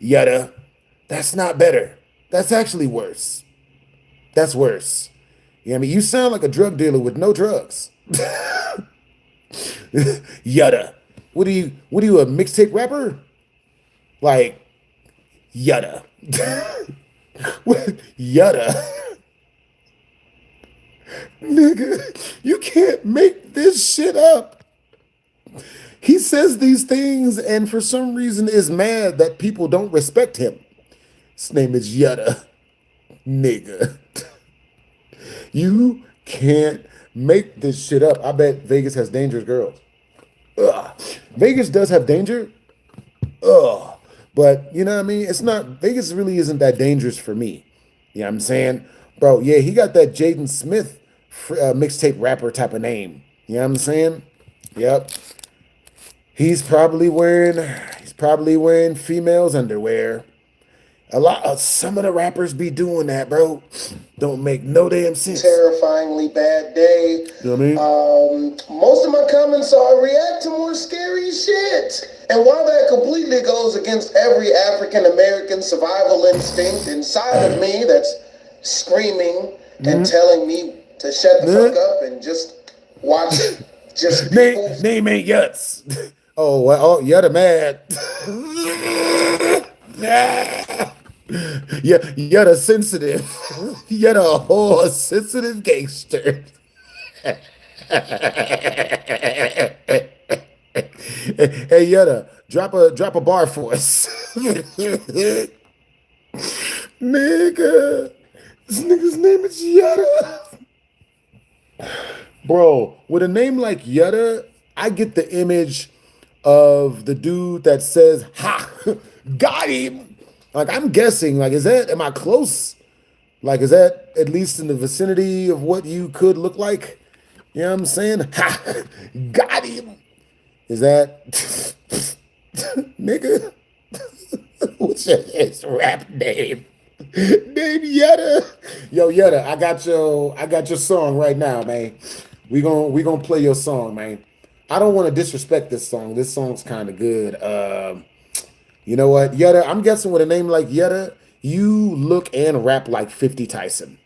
Yutta. That's not better. That's actually worse. That's worse. You know what I mean? You sound like a drug dealer with no drugs. Yutta. What are you, a mixtape rapper? Like, Yutta. Yutta. Nigga, you can't make this shit up. He says these things and for some reason is mad that people don't respect him. His name is Yutta. Nigga. You can't make this shit up. I bet Vegas has dangerous girls. Ugh. Vegas does have danger. Ugh. But you know what I mean? Vegas really isn't that dangerous for me. You know what I'm saying? Bro, yeah, he got that Jaden Smith mixtape rapper type of name. You know what I'm saying? Yep. He's probably wearing females' underwear. Some of the rappers be doing that, bro. Don't make no damn sense. Terrifyingly bad day. You know what I mean? Most of my comments are react to more scary shit. And while that completely goes against every African American survival instinct inside of me that's screaming and telling me to shut the fuck up and just watch just people. Name ain't Yuts. Oh, well, Yutta mad. Yeah, Yutta sensitive. Yutta a whole sensitive gangster. Hey, Yutta, drop a bar for us. Nigga. This nigga's name is Yutta. Bro, with a name like Yutta, I get the image of the dude that says, ha, got him. I'm guessing, am I close? Is that at least in the vicinity of what you could look like? You know what I'm saying? Ha, got him. Is that, nigga? What's his rap name? Name Yetta. Yo, Yetta, I got your song right now, man. We gonna play your song, man. I don't want to disrespect this song. This song's kind of good. You know what, Yetta? I'm guessing with a name like Yetta, you look and rap like 50 Tyson.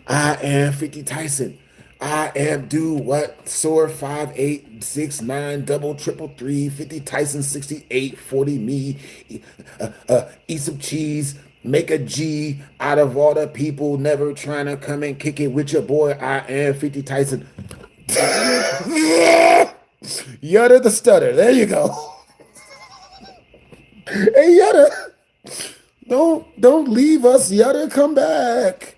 I am 50 Tyson. I am do what? Soar 5'8", 6'9", double, triple, 3, 50 Tyson, 68, 40 me. Eat some cheese. Make a G out of all the people never trying to come and kick it with your boy. I am 50 Tyson. Yutta the stutter. There you go. Hey, Yutta. Don't leave us, Yutta. Come back.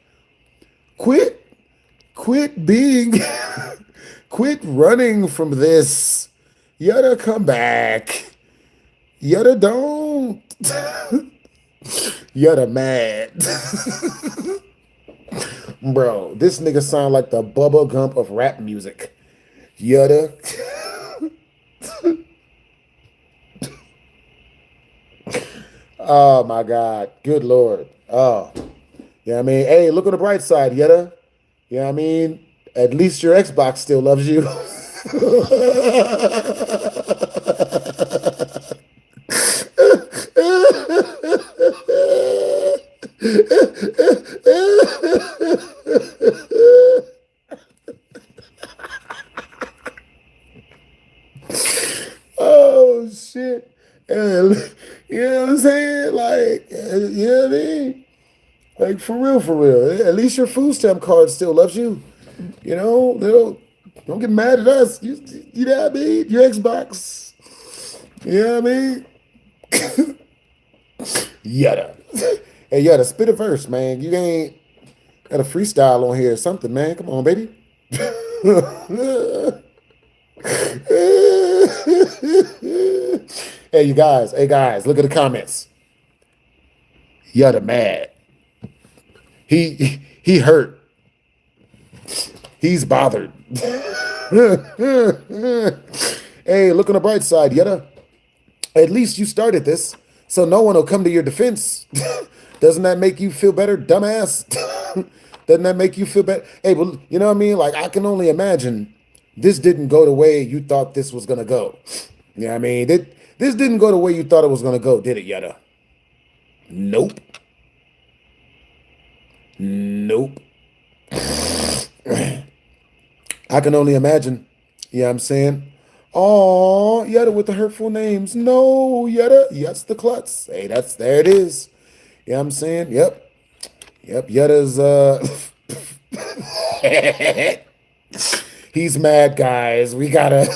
Quit being, quit running from this. Yetta, come back. Yetta, don't. Yetta mad. Bro, this nigga sound like the Bubba Gump of rap music. Yetta. Oh my God. Good Lord. Oh. Yeah, I mean, hey, look on the bright side, Yetta. Yeah, I mean, at least your Xbox still loves you. Oh shit. And, you know what I'm saying? Like, you know what I mean? Like, for real, for real. At least your food stamp card still loves you. You know, don't get mad at us. You know what I mean? Your Xbox. You know what I mean? Yetta. Hey, Yetta, spit a verse, man. You ain't got a freestyle on here or something, man. Come on, baby. Hey, you guys. Hey, guys, look at the comments. Yetta mad. He hurt. He's bothered. Hey, look on the bright side, Yetta. At least you started this, so no one will come to your defense. Doesn't that make you feel better, dumbass? Doesn't that make you feel better? Hey, well, you know what I mean? Like, I can only imagine this didn't go the way you thought this was going to go. You know what I mean? This didn't go the way you thought it was going to go, did it, Yetta? Nope. Nope. I can only imagine. You know what I'm saying? Oh, Yetta with the hurtful names. No, Yetta. Yes, the klutz. Hey, there it is. You know what I'm saying? Yep. Yetta's he's mad, guys. We gotta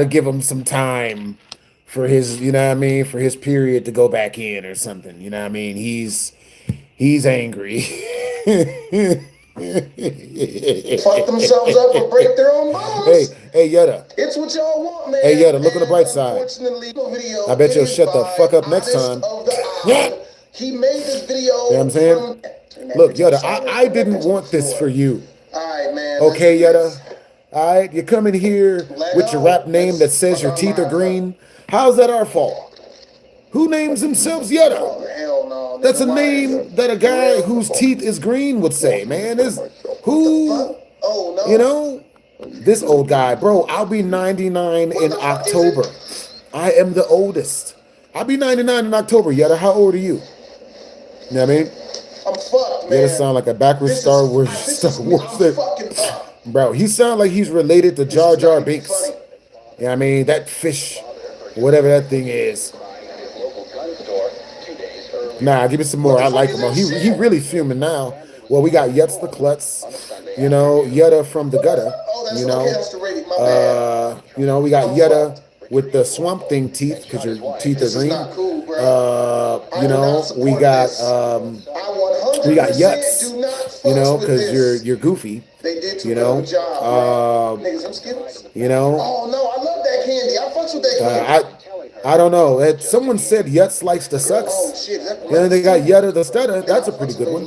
give him some time for his, you know what I mean, for his period to go back in or something. You know what I mean? He's angry. Fuck themselves up or break their own bones. Hey, Yetta. It's what y'all want, man. Hey, Yetta, look on the bright side. I bet you'll shut the fuck up next time. He made this video. You know what I'm saying? Look, Yetta, I didn't want this for you. All right, man. Okay, Yetta? All right, you come in here with your rap name that says your teeth are green. How's that our fault? Who names themselves Yetta? Hell no. That's a name that a guy whose teeth is green would say, man. Who, you know, this old guy. Bro, I'll be 99 in October. I am the oldest. I'll be 99 in October, Yetta. How old are you? You know what I mean? I'm fucked, man. Yetta sound like a backwards Star Wars thing. Bro, he sound like he's related to Jar Jar Binks. You know what I mean? That fish, whatever that thing is. Nah, give me some more. I like him. He really fuming now. Well, we got Yetz the Klutz, you know, Yetta from the gutter, you know. We got Yetta with the Swamp Thing teeth because your teeth are green. You know, we got Yetz, you know, because you're goofy. You know, you know. Oh no, I love that candy. I fucks with that candy. I don't know. Someone said Yetz likes the sucks. Then they got Yetta the stutter. That's a pretty good one.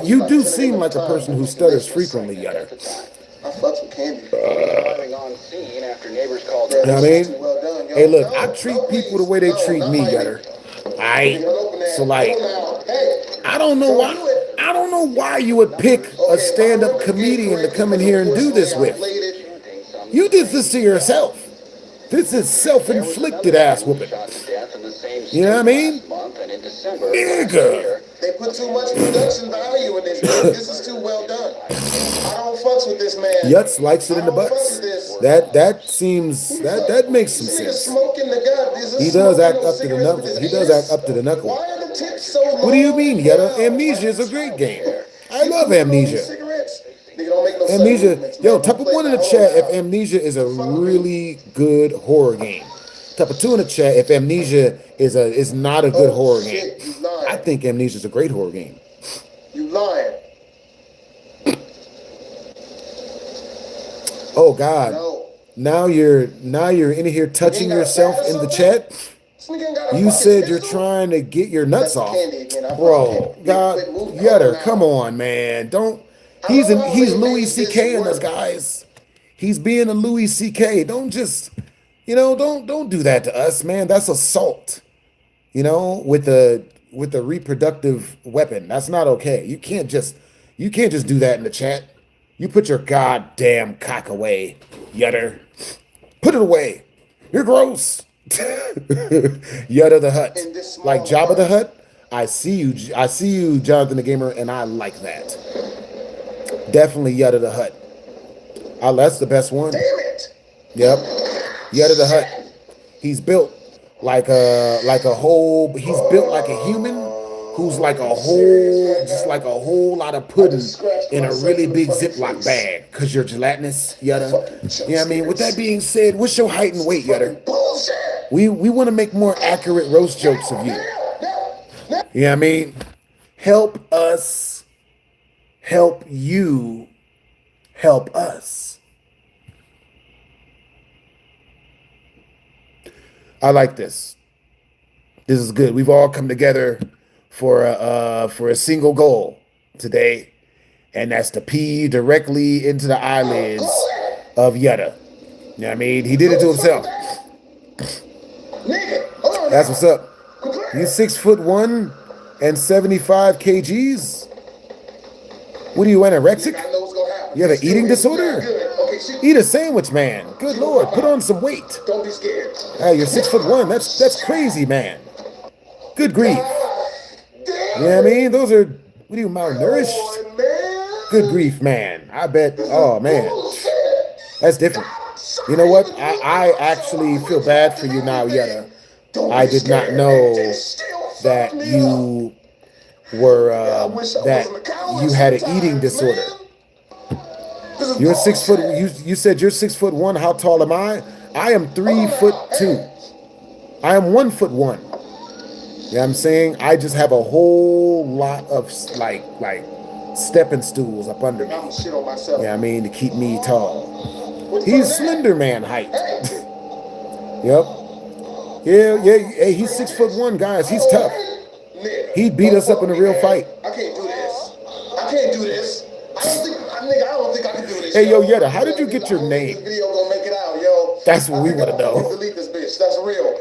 You do seem like a person who stutters frequently, Yetta. I fucks with candy. You know what I mean? Hey, look, I treat people the way they treat me, Yetta. So like, I don't know why you would pick a stand-up comedian to come in here and do this with. You did this to yourself. This is self-inflicted ass whooping. You know what I mean? Nigga. They put too much production value in this. This is too well done. I don't fucks with this man. Yutz likes it in the butts. That makes some sense. He does act up to the knuckle. He does act up to the knuckle. What do you mean, Yetta? Amnesia is a great game. I love Amnesia. Amnesia, yo, type of 1 in the chat if Amnesia is a really good horror game. Type of 2 in the chat if Amnesia is not a good horror game. I think Amnesia is a great horror game. You lying? Oh God. Now you're in here touching got a yourself pad or in the something? chat. This nigga ain't got a You fucking said you're pistol? trying to get your nuts That's the off. candy again. I fucking Bro, can't. God, Quit moving. Yetter, Now. come on, man. Don't. I love how He's they Louis made this C.K. in this, work. guys. He's being a Louis C.K. Don't just, don't do that to us, man. That's assault. With the reproductive weapon. That's not okay. You can't just do that in the chat. You put your goddamn cock away, Yetter. Put it away. You're gross. Yutta the Hutt. In this small Like Jabba the apartment. Hutt. I see you, Jonathan the Gamer, and I like that. Definitely Yutta the Hutt. That's the best one. Damn it. Yep. Yutta the Hutt. He's built like a whole. He's built like a human who's like a whole lot of pudding in a really big Ziploc bag because you're gelatinous, Yutta. You know what I mean? With that being said, what's your height and weight, Yutta? Bullshit. We want to make more accurate roast jokes of you. You know what I mean? Help us. Help you. Help us. I like this. This is good. We've all come together for a single goal today, and that's to pee directly into the eyelids of Yutta. You know what I mean? He did it to himself. That's what's up. You 6'1" and 75 kgs? What are you, anorexic? You have an eating disorder? Eat a sandwich, man. Good Lord, put on some weight. Don't be scared. Hey, you're 6'1". That's crazy, man. Good grief. You know what I mean? Those are, what are you, malnourished? Good grief, man. I bet, oh man. That's different. You know what? I actually feel bad for you now, Yetta. I did not know that you were, that you had an eating disorder. You're 6 foot, you said you're 6'1". How tall am I? I am 3'2". I am 1'1". You know what I'm saying? I just have a whole lot of like stepping stools up under me. You know what I mean? To keep me tall. He's Slender Man height. Yep. Yeah. Hey, he's 6'1", guys. He's tough. He'd beat us up in a real fight. I can't do this. I can't do this. I don't think I can do this. Hey, yo, Yetta, how did you get your name? This video gonna make it out, yo. That's what we want to know. Delete this bitch. That's real.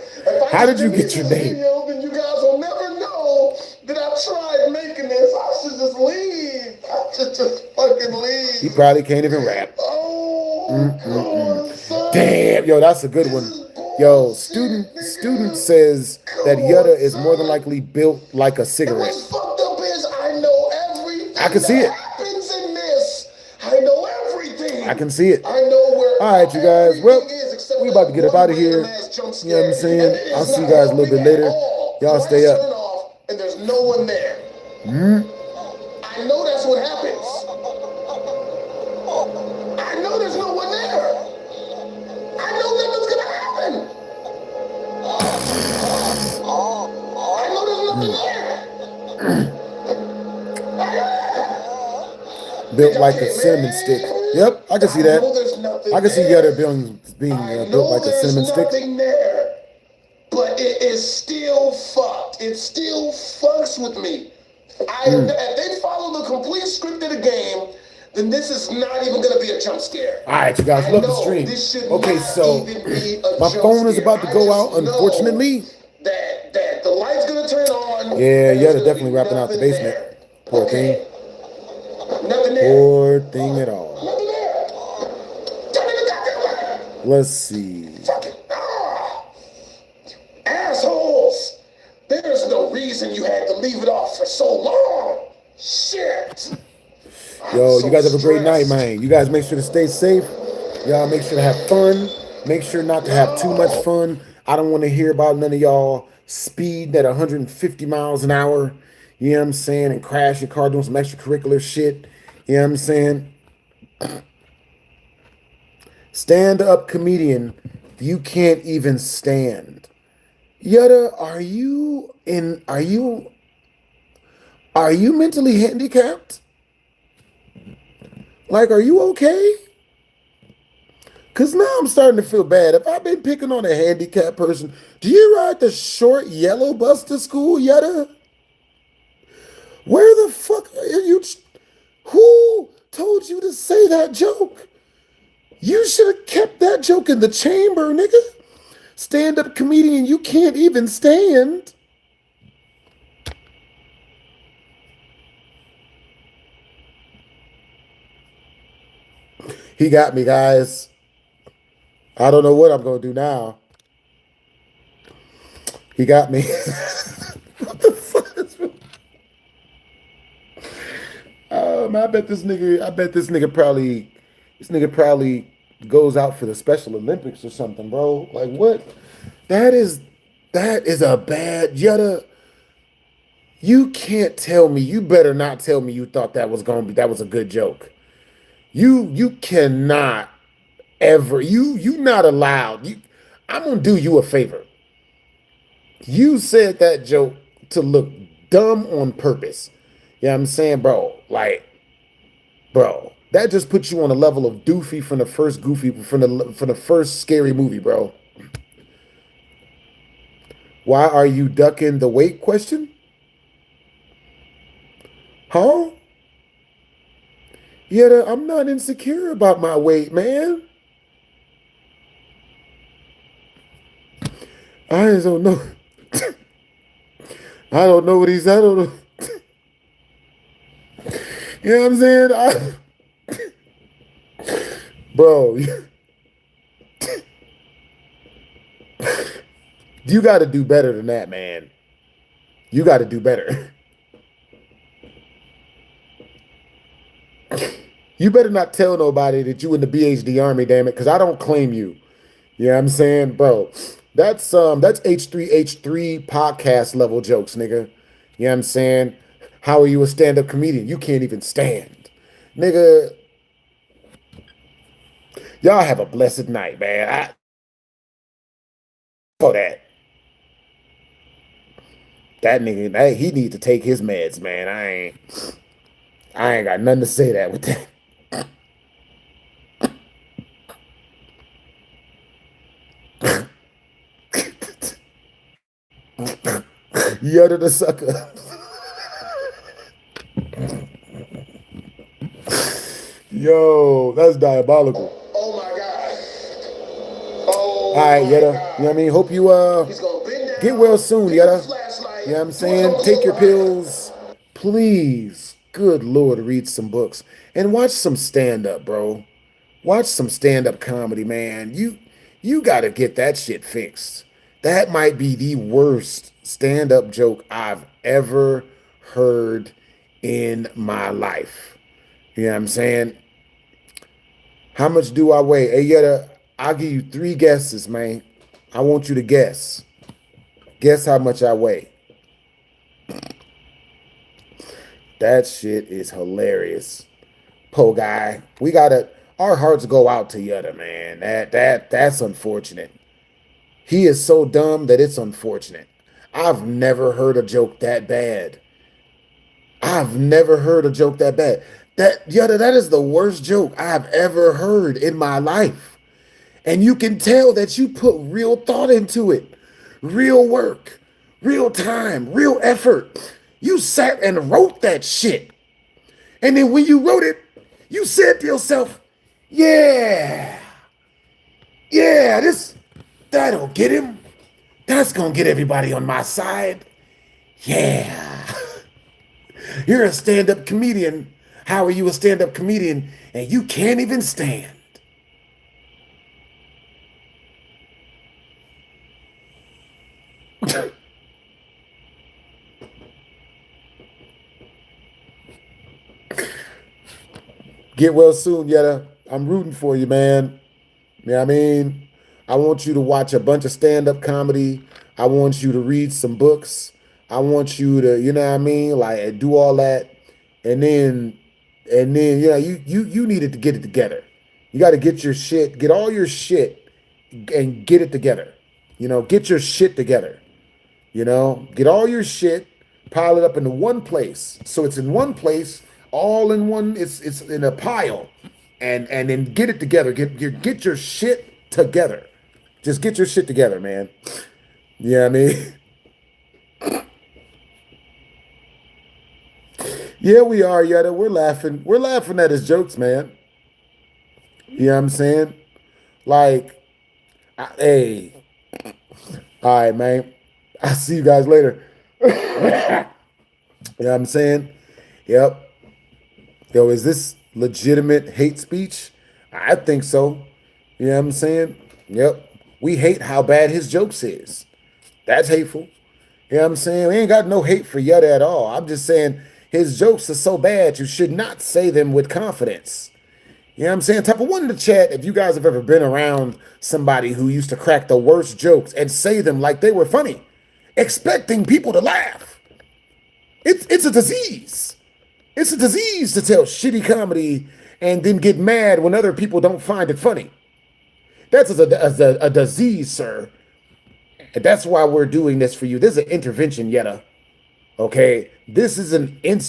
How did you get your name? Video, then you guys will never know that I tried making this. I should just leave. I should just fucking leave. He probably can't even rap. Oh, God, damn, yo, that's a good one. Yo, student says that Yutta is more than likely built like a cigarette. What's fucked up is I know everything. I can see it. Happens in this. I know everything. I can see it. I know where. All right, you guys. Well, we about to get up out of here. You know what I'm saying? saying? I'll see you guys a little bit later. Y'all stay up. And there's no one there. I know that's what happens. I know there's no one there. I know nothing's gonna happen. I know there's nothing there. Built like a cinnamon stick. Yep, I can see that. I can see Yetta being built like a cinnamon stick. There, but it is still fucked. It still fucks with me. If they follow the complete script of the game, then this is not even going to be a jump scare. All right, you guys, love the stream. Okay, so my phone is about to go out, unfortunately. That the light's going to turn on. Yeah, Yetta definitely wrapping out the basement. Poor thing. Nothing there. Poor thing at all. Nothing there. Tell me the goddamn light. Let's see. Fucking assholes! There's no reason you had to leave it off for so long. Shit. Yo, you guys have a great night, man. You guys make sure to stay safe. Y'all make sure to have fun. Make sure not to have too much fun. I don't want to hear about none of y'all speeding at 150 miles an hour. You know what I'm saying? And crash your car doing some extracurricular shit. You know what I'm saying? Stand-up comedian. You can't even stand. Yetta, are you mentally handicapped? Like, are you okay? Cause now I'm starting to feel bad. If I've been picking on a handicapped person, do you ride the short yellow bus to school, Yetta? Where the fuck are you? Who told you to say that joke? You should have kept that joke in the chamber, nigga. Stand-up comedian, you can't even stand. He got me, guys. I don't know what I'm gonna do now. He got me. What the fuck is I bet this nigga probably goes out for the Special Olympics or something, bro. Like what? That is a bad Yetta. You can't tell me. You better not tell me you thought that was a good joke. You cannot ever. You not allowed. I'm gonna do you a favor. You said that joke to look dumb on purpose. You know what I'm saying, bro? Like, bro, that just puts you on a level of doofy from the first scary movie, bro. Why are you ducking the weight question? Huh? Yeah, I'm not insecure about my weight, man. I just don't know. I don't know what he's. I don't know. You know what I'm saying? Bro, you got to do better than that, man. You got to do better. You better not tell nobody that you in the BHD Army, damn it, because I don't claim you. You know what I'm saying? Bro, that's H3H3 podcast level jokes, nigga. You know what I'm saying? How are you a stand-up comedian? You can't even stand. Nigga, y'all have a blessed night, man. For that. That nigga, he need to take his meds, man. I ain't got nothing to say that with that. Yoda the sucker. Yo, that's diabolical. Oh my God. Oh. All right, Yetta. You know what I mean? Hope you get well soon, Yetta. You know what I'm saying? Take your pills. Please, good Lord, read some books and watch some stand-up, bro. Watch some stand-up comedy, man. You got to get that shit fixed. That might be the worst stand-up joke I've ever heard in my life. You know what I'm saying? How much do I weigh? Hey, Yetta, I'll give you 3 guesses, man. I want you to guess. Guess how much I weigh. That shit is hilarious. Po guy. Our hearts go out to Yetta, man. That's unfortunate. He is so dumb that it's unfortunate. I've never heard a joke that bad. I've never heard a joke that bad. Yetta, that is the worst joke I've ever heard in my life. And you can tell that you put real thought into it. Real work. Real time. Real effort. You sat and wrote that shit. And then when you wrote it, you said to yourself, yeah, that'll get him. That's gonna get everybody on my side. Yeah. You're a stand-up comedian. How are you a stand-up comedian and you can't even stand? Get well soon, Yetta. I'm rooting for you, man. You know what I mean? I want you to watch a bunch of stand-up comedy. I want you to read some books. I want you to, you know what I mean? Like do all that. And then, you know, you needed to get it together. You got to get all your shit and get it together. You know, get your shit together. You know, get all your shit, pile it up into one place. So it's in one place, all in one, it's in a pile. and then get it together. Get your shit together. Just get your shit together, man. You know what I mean? Yeah, we are, Yetta. We're laughing. We're laughing at his jokes, man. You know what I'm saying? Like, hey. All right, man. I'll see you guys later. You know what I'm saying? Yep. Yo, is this legitimate hate speech? I think so. You know what I'm saying? Yep. We hate how bad his jokes is. That's hateful. You know what I'm saying? We ain't got no hate for Yetta at all. I'm just saying his jokes are so bad you should not say them with confidence. You know what I'm saying? Type of one in the chat if you guys have ever been around somebody who used to crack the worst jokes and say them like they were funny, expecting people to laugh. It's a disease. It's a disease to tell shitty comedy and then get mad when other people don't find it funny. That's a disease, sir. And that's why we're doing this for you. This is an intervention, Yetta. Okay? This is an an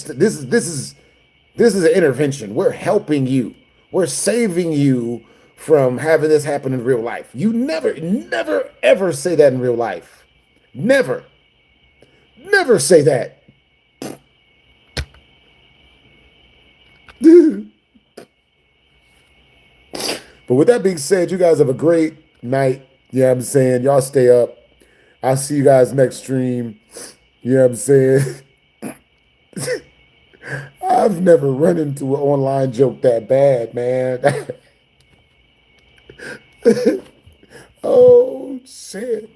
intervention. We're helping you. We're saving you from having this happen in real life. You never, ever say that in real life. Never. Never say that. But with that being said, you guys have a great night. You know what I'm saying? Y'all stay up. I'll see you guys next stream. You know what I'm saying? I've never run into an online joke that bad, man. Oh, shit.